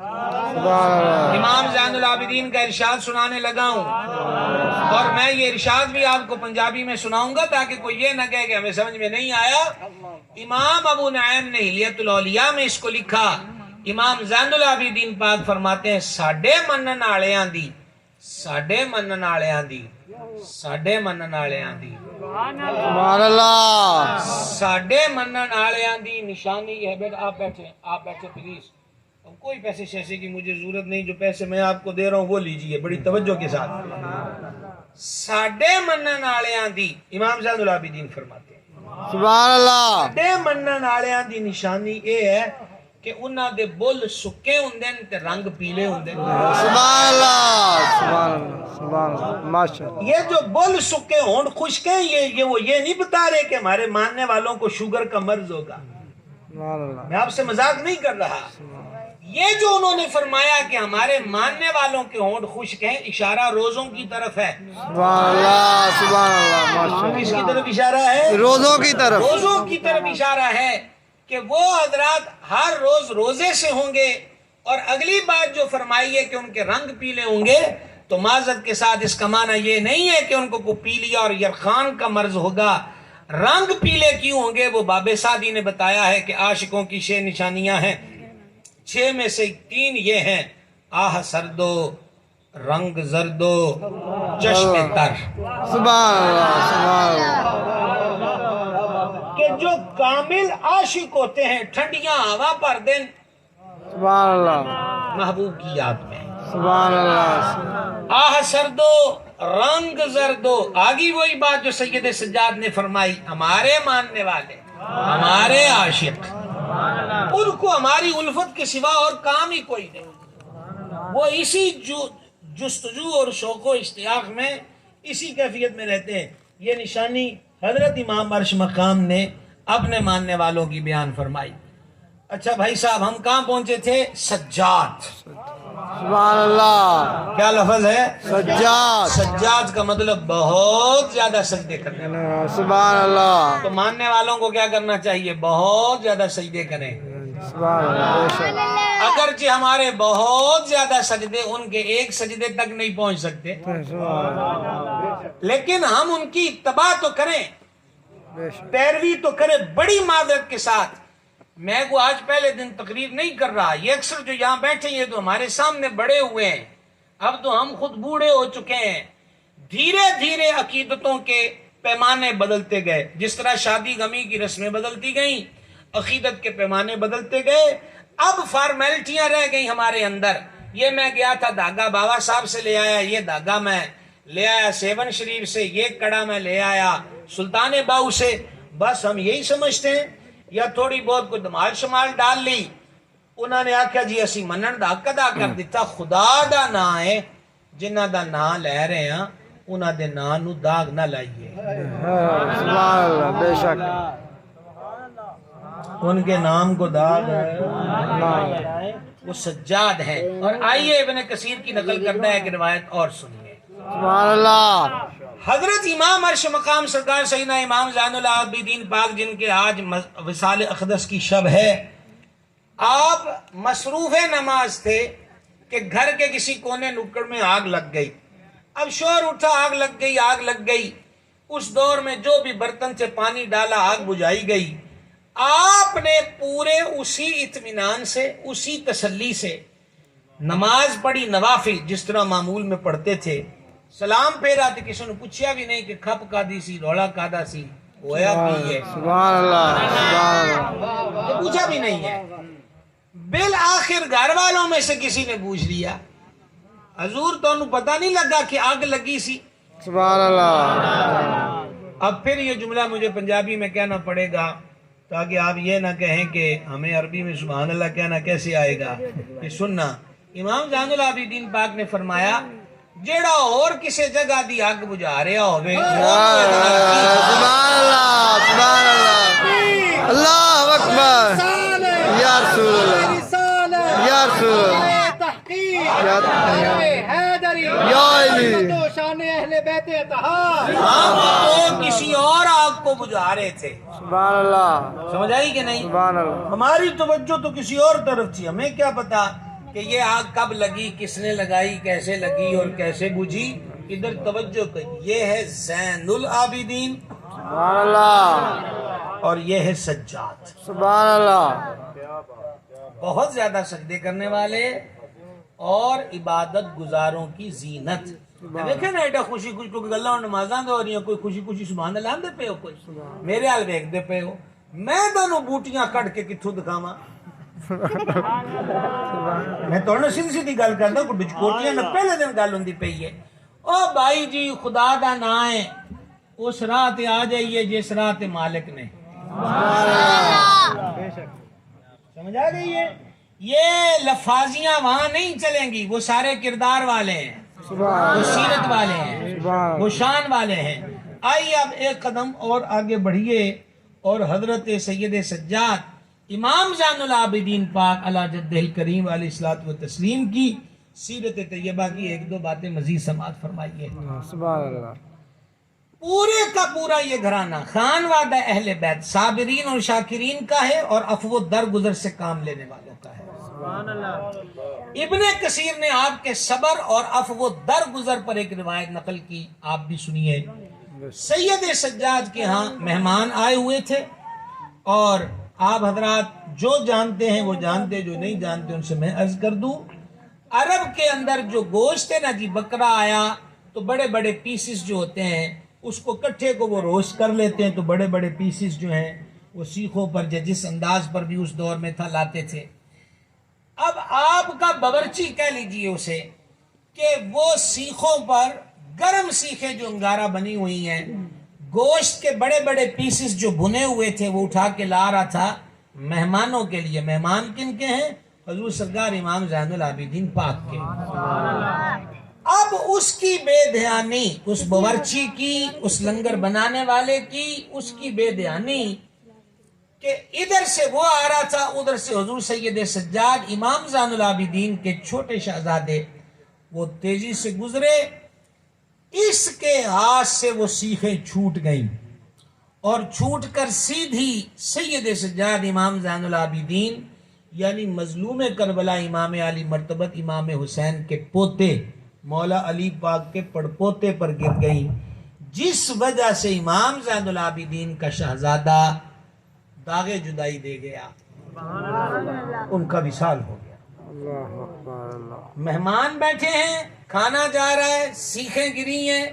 سبحان اللہ امام زین العابدین کا ارشاد سنانے لگا ہوں، اور میں یہ ارشاد بھی آپ کو پنجابی میں سناؤں گا تاکہ کوئی یہ نہ کہے کہ ہمیں سمجھ میں نہیں آیا۔ امام ابو نعیم نے حلیۃ الاولیاء میں اس کو لکھا۔ امام زین العابدین پاک فرماتے ہیں ساڈے منن والیاں دی سبحان اللہ ساڈے منن والیاں دی نشانی ہے۔ بیٹا آپ بیٹھے پلیز، کوئی پیسے شیسے کی مجھے ضرورت نہیں، جو پیسے میں آپ کو دے رہا ہوں وہ لیجئے بڑی توجہ کے ساتھ۔ ساڈے منن والیاں دی، امام زین العابدین فرماتے ہیں سبحان اللہ ساڈے منن والیاں دی نشانی یہ ہے کہ انہاں دے بل سکے ہوندے تے رنگ پیلے ہوندے۔ سبحان اللہ سبحان اللہ سبحان اللہ ماشاء اللہ یہ جو بل سکے ہون خشک ہیں، یہ نہیں بتا رہے کہ ہمارے ماننے والوں کو شوگر کا مرض ہوگا۔ سبحان اللہ میں آپ سے مذاق نہیں کر رہا، یہ جو انہوں نے فرمایا کہ ہمارے ماننے والوں کے ہونٹ خشک ہیں، اشارہ روزوں کی طرف ہے۔ سبحان اللہ سبحان اللہ ماشاء اللہ کس کی طرف اشارہ ہے؟ روزوں کی طرف روزوں کی طرف اشارہ ہے کہ وہ حضرات ہر روز روزے سے ہوں گے، اور اگلی بات جو فرمائی ہے کہ ان کے رنگ پیلے ہوں گے، تو معذرت کے ساتھ اس کا معنی یہ نہیں ہے کہ ان کو پیلیا اور یرخان کا مرض ہوگا۔ رنگ پیلے کیوں ہوں گے وہ باب سعدی نے بتایا ہے کہ عاشقوں کی 6 نشانیاں ہیں، 6 میں سے 3 یہ ہیں: آہ سردو، رنگ زردو، چشم تر۔ سبحان اللہ سبحان اللہ کہ جو کامل عاشق ہوتے ہیں ٹھنڈیاں ہوا پر دن سبحان اللہ محبوب کی یاد میں، سبحان اللہ آہ سردو رنگ زردو، آگی وہی بات جو سید سجاد نے فرمائی، ہمارے ماننے والے، ہمارے عاشق، ان کو ہماری الفت کے سوا اور کام ہی کوئی نہیں، وہ اسی جستجو اور شوق و اشتیاق میں، اسی کیفیت میں رہتے ہیں۔ یہ نشانی حضرت امام عرش مقام نے اپنے ماننے والوں کی بیان فرمائی۔ اچھا بھائی صاحب، ہم کہاں پہنچے تھے؟ سجاد۔ سبحان اللہ کیا لفظ ہے؟ سجاد سجاد کا مطلب بہت زیادہ سجدے کرنے والا۔ سبحان اللہ تو ماننے والوں کو کیا کرنا چاہیے؟ بہت زیادہ سجدے کریں۔ سبحان اللہ بے شک اگرچہ ہمارے بہت زیادہ سجدے ان کے ایک سجدے تک نہیں پہنچ سکتے، سبحان اللہ لیکن ہم ان کی اتباع تو کریں، بے شک پیروی تو کریں بڑی معذرت کے ساتھ۔ میں کو آج پہلے دن تقریر نہیں کر رہا، یہ اکثر جو یہاں بیٹھے یہ تو ہمارے سامنے بڑے ہوئے ہیں، اب تو ہم خود بوڑھے ہو چکے ہیں۔ دھیرے دھیرے عقیدتوں کے پیمانے بدلتے گئے، جس طرح شادی غمی کی رسمیں بدلتی گئیں، عقیدت کے پیمانے بدلتے گئے۔ اب فارمیلٹیاں رہ گئیں ہمارے اندر۔ یہ میں گیا تھا دھاگا بابا صاحب سے لے آیا، یہ دھاگا میں لے آیا سیون شریف سے، یہ کڑا میں لے آیا سلطان باؤ سے، بس ہم یہی سمجھتے ہیں، یا تھوڑی بہت کوئی دمال شمال ڈال لی۔ انہوں نے آکھا جی اسی منن دا حق ادا کر دیتا۔ خدا دا نا ہے، جنہ دا نا لے رہے ہیں انہوں دے نا نو داغ نہ لائیے۔ سبحان اللہ بے شک ان کے نام کو داغ ہے، وہ سجاد ہے۔ اور آئیے ابن کثیر کی نقل کرتا ہے کہ روایت اور سنیے۔ سبحان اللہ حضرت امام عرش مقام سرکار سیدنا امام زین العابدین پاک، جن کے آج وصال اقدس کی شب ہے، آپ مصروف نماز تھے کہ گھر کے کسی کونے نکڑ میں آگ لگ گئی۔ اب شور اٹھا، آگ لگ گئی۔ اس دور میں جو بھی برتن سے پانی ڈالا آگ بجھائی گئی۔ آپ نے پورے اسی اطمینان سے، اسی تسلی سے نماز پڑھی، نوافل جس طرح معمول میں پڑھتے تھے، سلام پھیرا تو کسی نے پوچھا بھی نہیں کہ کھپ کادی سی، روڑا کادا سی، ہویا بھی ہے، سبحان اللہ سبحان اللہ یہ پوچھا بھی نہیں ہے۔ بالآخر گھر والوں میں سے کسی نے پوچھ لیا، حضور تو انہوں پتہ نہیں لگا کہ آگ لگی سی؟ سبحان اللہ اب پھر یہ جملہ مجھے پنجابی میں کہنا پڑے گا تاکہ آپ یہ نہ کہیں کہ ہمیں عربی میں سبحان اللہ کہنا کیسے آئے گا۔ یہ سننا، امام زین العابدین پاک نے فرمایا جیڑا اور کسی جگہ دی آگ بجھا رہا ہوئے، سبحان اللہ سبحان اللہ اللہ اکبر یا رسول اللہ یا رسول اللہ یا علی شان اہل بیت اطہار، ہم تو کسی اور آگ کو بجھا رہے تھے۔ سبحان اللہ سمجھ آئی کہ نہیں؟ سبحان اللہ ہماری توجہ تو کسی اور طرف تھی، ہمیں کیا پتا کہ یہ آگ کب لگی, کس نے لگائی, کیسے لگی اور کیسے بجھی. ادھر توجہ کر, یہ ہے زین العابدین سبحان اللہ اور یہ ہے سجاد. سبحان اللہ. بہت زیادہ سجدے کرنے والے اور عبادت گزاروں کی زینت. دیکھیں نا ایڈا خوشی خوشی کوئی گلا نمازاں دے ہو رہی ہیں, کوئی خوشی خوشی سبحان اللہ دے پے ہو, کوئی میرے حال ویکھ دے پے ہو. میں دونوں بوٹیاں کٹ کے کتھوں دکھاواں؟ میں تو سیدھی سیدھی گل کردا, کوئی بچکوٹیاں نہ پہلے دن گل ہوندی پئی ہے. او بھائی جی خدا دا نام ہے, اس راہ تے آ جائیے جس راہ تے مالک نے. سمجھ آ گئی ہے؟ یہ لفاظیاں وہاں نہیں چلیں گی, وہ سارے کردار والے ہیں, وہ سیرت والے ہیں, وہ شان والے ہیں. آئیے اب ایک قدم اور آگے بڑھیے اور حضرت سید سجاد امام زین العابدین پاک علی جدہ الکریم علیہ الصلوۃ والتسلیم کی سیرت طیبہ کی ایک دو باتیں مزید سماعت فرمائیے. سبحان اللہ. پورے کا پورا یہ گھرانہ خانوادہ اہل بیت صابرین اور شاکرین کا ہے اور عفو درگزر سے کام لینے والوں کا ہے. ابن کثیر نے آپ کے صبر اور عفو درگزر پر ایک روایت نقل کی, آپ بھی سنیے. سید سجاد کے ہاں مہمان آئے ہوئے تھے اور آپ حضرات جو جانتے ہیں وہ جانتے, جو نہیں جانتے ان سے میں عرض کر دوں. عرب کے اندر جو گوشت ہے نا جی, بکرا آیا تو بڑے بڑے پیسز جو ہوتے ہیں اس کو کٹھے کو وہ روسٹ کر لیتے ہیں, تو بڑے بڑے پیسز جو ہیں وہ سیخوں پر جس انداز پر بھی اس دور میں تھا لاتے تھے. اب آپ کا باورچی کہہ لیجئے اسے کہ وہ سیخوں پر گرم سیخیں جو انگارہ بنی ہوئی ہیں, گوشت کے بڑے بڑے پیسز جو بھنے ہوئے تھے وہ اٹھا کے لا رہا تھا مہمانوں کے لیے. مہمان کن کے ہیں؟ حضور سرکار امام زین العابدین پاک کے. اب اس کی بے دھیانی, اس باورچی کی, اس لنگر بنانے والے کی, اس کی بے دھیانی کہ ادھر سے وہ آ رہا تھا, ادھر سے حضور سید سجاد امام زین العابدین کے چھوٹے شہزادے وہ تیزی سے گزرے. اس کے ہاتھ سے وہ سیخیں چھوٹ گئیں اور چھوٹ کر سیدھی سید سجاد امام زین العابدین یعنی مظلوم کربلا امام علی مرتبت امام حسین کے پوتے مولا علی پاک کے پڑپوتے پر گر گئیں, جس وجہ سے امام زین العابدین کا شہزادہ داغ جدائی دے گیا, ان کا وصال ہو گیا. مہمان بیٹھے ہیں, کھانا جا رہا ہے, سیخیں گری ہیں,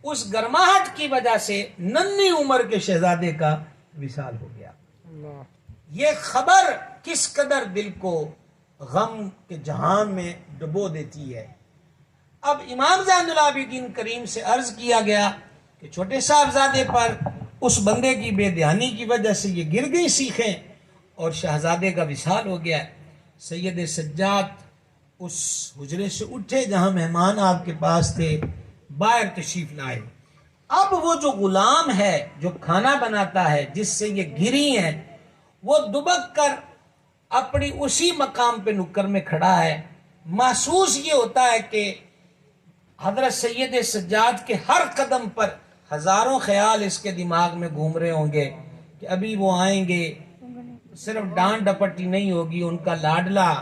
اس گرماہٹ کی وجہ سے ننھی عمر کے شہزادے کا وصال ہو گیا. یہ خبر کس قدر دل کو غم کے جہان میں ڈبو دیتی ہے. اب امام زین العابدین کریم سے عرض کیا گیا کہ چھوٹے صاحبزادے پر اس بندے کی بے دھیانی کی وجہ سے یہ گر گئی سیخیں اور شہزادے کا وصال ہو گیا. سید سجاد اس حجرے سے اٹھے جہاں مہمان آپ کے پاس تھے, باہر تشریف لائے. اب وہ جو غلام ہے جو کھانا بناتا ہے, جس سے یہ گری ہیں, وہ دبک کر اپنی اسی مقام پہ نکر میں کھڑا ہے. محسوس یہ ہوتا ہے کہ حضرت سید سجاد کے ہر قدم پر ہزاروں خیال اس کے دماغ میں گھوم رہے ہوں گے کہ ابھی وہ آئیں گے, صرف ڈانٹ ڈپٹی نہیں ہوگی, ان کا لاڈلا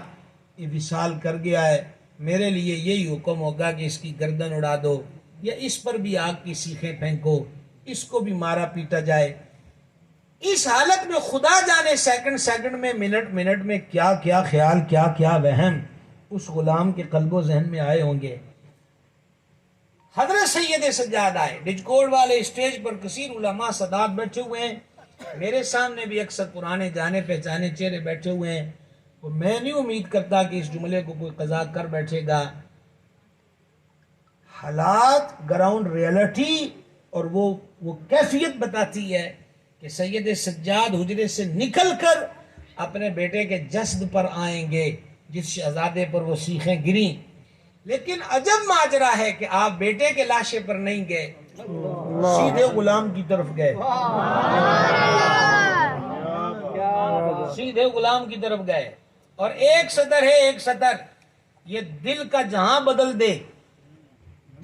یہ وصال کر گیا ہے, میرے لیے یہی حکم ہوگا کہ اس کی گردن اڑا دو یا اس پر بھی آگ کی سیخیں پھینکو, اس کو بھی مارا پیٹا جائے. اس حالت میں خدا جانے سیکنڈ سیکنڈ میں, منٹ منٹ میں کیا کیا خیال, کیا کیا وہم اس غلام کے قلب و ذہن میں آئے ہوں گے. حضرت سید سجاد آئے, ڈجکوڑ والے اسٹیج پر کثیر علماء سادات بیٹھے ہوئے ہیں, میرے سامنے بھی اکثر پرانے جانے پہچانے چہرے بیٹھے ہوئے ہیں, اور میں نہیں امید کرتا کہ اس جملے کو کوئی قضا کر بیٹھے گا. حالات گراؤنڈ ریئلٹی اور وہ کیفیت بتاتی ہے کہ سید سجاد حجرے سے نکل کر اپنے بیٹے کے جسد پر آئیں گے جس شہزادے پر وہ سیخیں گریں. لیکن عجب ماجرا ہے کہ آپ بیٹے کے لاشے پر نہیں گئے, سیدھے غلام کی طرف گئے, سیدھے غلام کی طرف گئے. اور ایک سطر ہے, ایک سطر یہ دل کا جہاں بدل دے,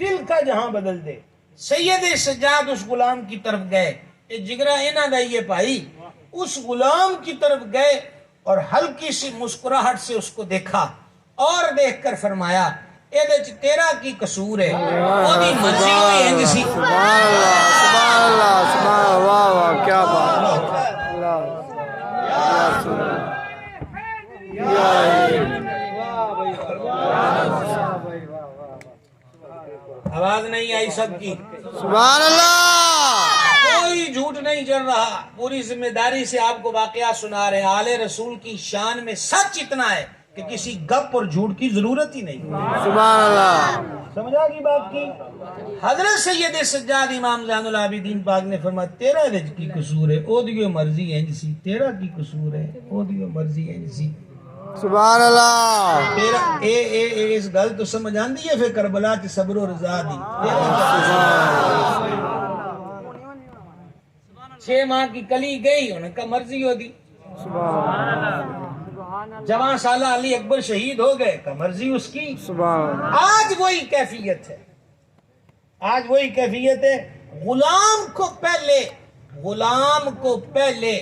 دل کا جہاں بدل دے. سید سجاد اس غلام کی طرف گئے, اے جگرا اینا دائیے بھائی, اس غلام کی طرف گئے اور ہلکی سی مسکراہٹ سے اس کو دیکھا اور دیکھ کر فرمایا ਇਹਦੇ ਚ ਤੇਰਾ ਕੀ ਕਸੂਰ ਹੈ ਉਹਦੀ ਮਰਜ਼ੀ ਹੋਈ ਇੰਜ ਸੀ سبحان اللہ سبحان اللہ سبحان اللہ واہ واہ کیا بات اللہ یا رسول اللہ آواز نہیں آئی سب کی سبحان اللہ کوئی جھوٹ نہیں چل رہا پوری ذمہ داری سے آپ کو واقعہ سنا رہے ہیں آل رسول کی شان میں سچ اتنا ہے کہ کسی گپ اور جھوٹ کی ضرورت ہی نہیں سبحان اللہ سمجھا کی بات کی حضرت سید سجاد امام زین العابدین پاک نے فرمایا تیرا وچ کی قصور ہے او دی مرضی انج سی تیرا کی قصور ہے او دی مرضی انج سی سبحان اللہ تیرا اے اس گل تو سمجھ آندی ہے پھر کربلا چ صبر و رضا دی 6 ماہ کی کلی گئی ان کا مرضی ہو دی جوان سالہ علی اکبر شہید ہو گئے کا مرضی اس کی سبحان آج وہی کیفیت ہے آج وہی کیفیت ہے غلام کو پہلے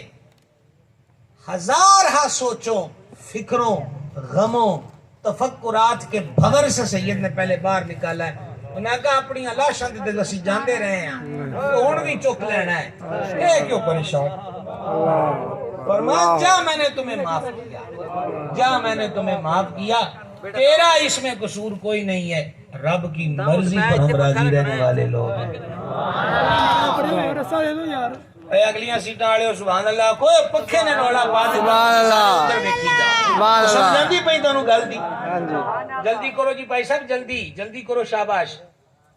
ہزارہ سوچوں فکروں غموں تفکرات کے بغیر سے سید نے پہلے باہر نکالا ہے انہوں نے کہا اپنی لاشاں تے اسی جاندے رہے ہیں ہن بھی چک لینا ہے اے کیوں پریشان فرمایا جا میں نے تمہیں معاف کیا جا میں نے تمہیں معاف کیا تیرا اس میں قصور کوئی نہیں ہے رب کی مرضی پر ہم راضی رہنے والے لوگ ہیں اے اگلیاں سیٹاں والے سبحان اللہ کوئی پکھے نے رولا پا دے سبحان اللہ سبحان اللہ سمجھاندی پئی تانوں گل دی جلدی کرو جی بھائی صاحب جلدی کرو شاباش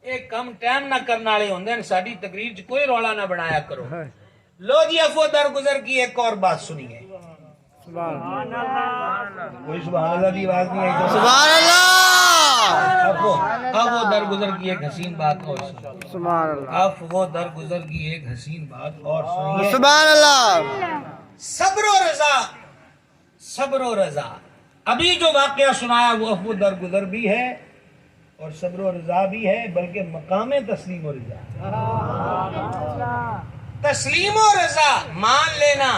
ایک کم ٹائم نہ کرنے والے ہوندے ہیں ساڈی تقریر چ کوئی رولا نہ بنایا کرو لو جی افو درگزر کی ایک اور بات سنیے کوئی سبحان اللہ دی آواز نہیں آئی سبحان اللہ افو درگزر کی ایک حسین بات اور سنیے سبحان اللہ افو درگزر کی ایک حسین بات اور سنیے سبحان اللہ صبر و رضا ابھی جو واقعہ سنایا وہ افو درگزر بھی ہے اور صبر و رضا بھی ہے بلکہ مقام تسلیم و رضا تسلیم و رضا مان لینا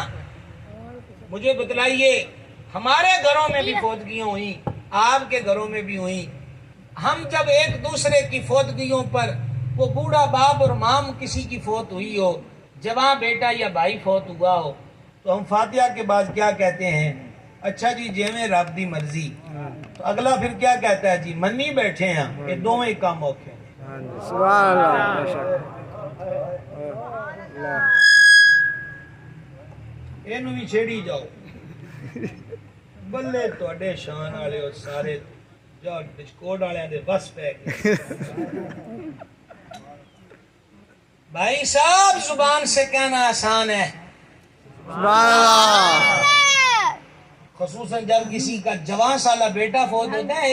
مجھے بتلائیے ہمارے گھروں میں بھی فوتگیاں ہوئیں آپ کے گھروں میں بھی ہوئیں ہم جب ایک دوسرے کی فوتگیوں پر وہ بوڑھا باپ اور مام کسی کی فوت ہوئی ہو جوان بیٹا یا بھائی فوت ہوا ہو تو ہم فاتحہ کے بعد کیا کہتے ہیں اچھا جی جیویں رب دی مرضی تو اگلا پھر کیا کہتا ہے جی منی بیٹھے ہیں یہ دونوں ہی کام اوکھے ہیں سبحان اللہ اینو بھی چھیڑی جاؤ بلے تواڈے شان والے اور سارے جو ڈسکوڈ والے دے بس پہ گئے بھائی صاحب زبان سے کہنا آسان ہے سبحان اللہ خصوصاً جب کسی کا جوان سالہ بیٹا فوت ہوتا ہے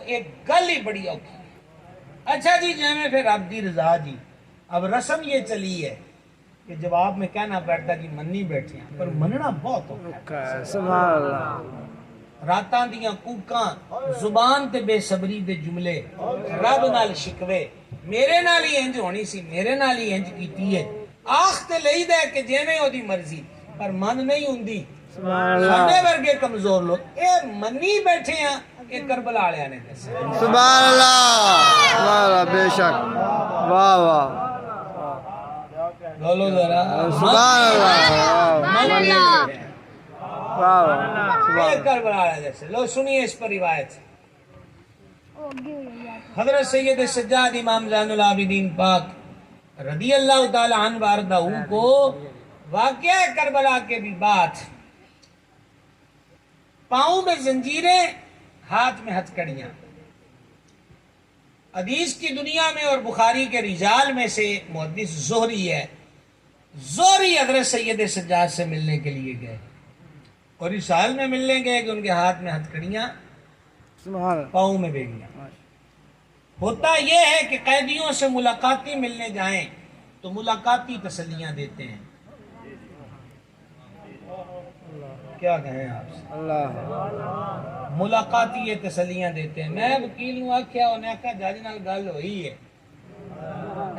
ایک گل ہی بڑی اوکھی ہے اچھا جی جیویں پھر رب دی رضا جی اب رسم یہ چلی ہے کہ جواب میں کہنا پڑتا جی منی بیٹھے ہیں پر مننا بہت ہوتا ہے سبحان اللہ راتاں دیاں کوکاں زبان تے بے صبری دے جملے رب نال شکوے میرے نال ہی انج ہونی سی میرے نال ہی انج کیتی ہے آخ تے لئی دے کہ جیویں او دی مرضی پر من نہیں ہوندی ساڈے ورگے کمزور لوگ اے منی بیٹھے ہیں کہ کربلا والے نے دسیا سبحان اللہ بے شک واہ واہ بولو ذرا سبحان اللہ واہ واہ کربلا والے جیسے لو سنیے اس پر روایت حضرت سید سجاد امام زین العابدین پاک رضی اللہ تعالی عنہ وارضہ کو واقعہ کربلا کے بھی بات پاؤں میں زنجیریں ہاتھ میں ہتھکڑیاں حدیث کی دنیا میں اور بخاری کے رجال میں سے محدث زہری ہے زہری حضرت سید سجاد سے ملنے کے لیے گئے اور اس حال میں ملنے گئے کہ ان کے ہاتھ میں ہتھکڑیاں پاؤں میں بیڑیاں ہوتا یہ ہے کہ قیدیوں سے ملاقاتی ملنے جائیں تو ملاقاتی تسلیاں دیتے ہیں کیا کہیں آپ سے ملاقاتی یہ تسلیاں دیتے ہیں میں وکیل ہوں آکھیا انہیں آکھا جج نال گل ہوئی ہے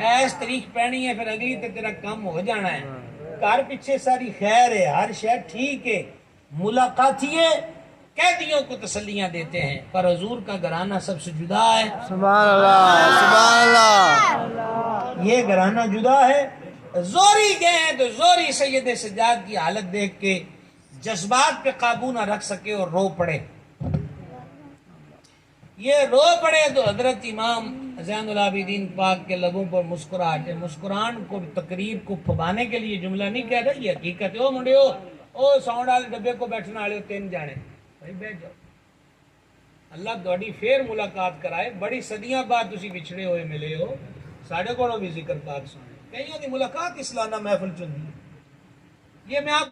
ایس تاریخ پہنی ہے پھر اگلی تے تیرا کام ہو جانا ہے گھر پیچھے ساری خیر ہے ہر شے ٹھیک ہے ملاقاتیے قیدیوں کو تسلیاں دیتے ہیں، پر حضور کا گھرانہ سب سے جدا ہے۔ سبحان اللہ، سبحان اللہ۔ یہ گھرانہ جدا ہے۔ زوری گئے ہیں تو زوری سید سجاد کی حالت دیکھ کے جذبات پہ قابو نہ رکھ سکے اور رو پڑے۔ یہ رو پڑے تو حضرت امام زین العابدین پاک کے لبوں پر مسکراہٹ ہے۔ مسکران کو تقریر کو پھبانے کے لیے جملہ نہیں کہہ رہا، یہ حقیقت ہے۔ او منڈیو، او ساؤنڈ والے ڈبے کو بیٹھنے والے 3 جانے، بھائی بیٹھ جاؤ۔ اللہ تہاڈی پھر ملاقات کرائے، بڑی صدیاں بعد تسی بچھڑے ہوئے ملے ہو، ساڈے کولوں بھی ذکر پاک سنو، کئیوں دی ملاقات اسلامہ محفل چندی ہے۔ یہ میں آپ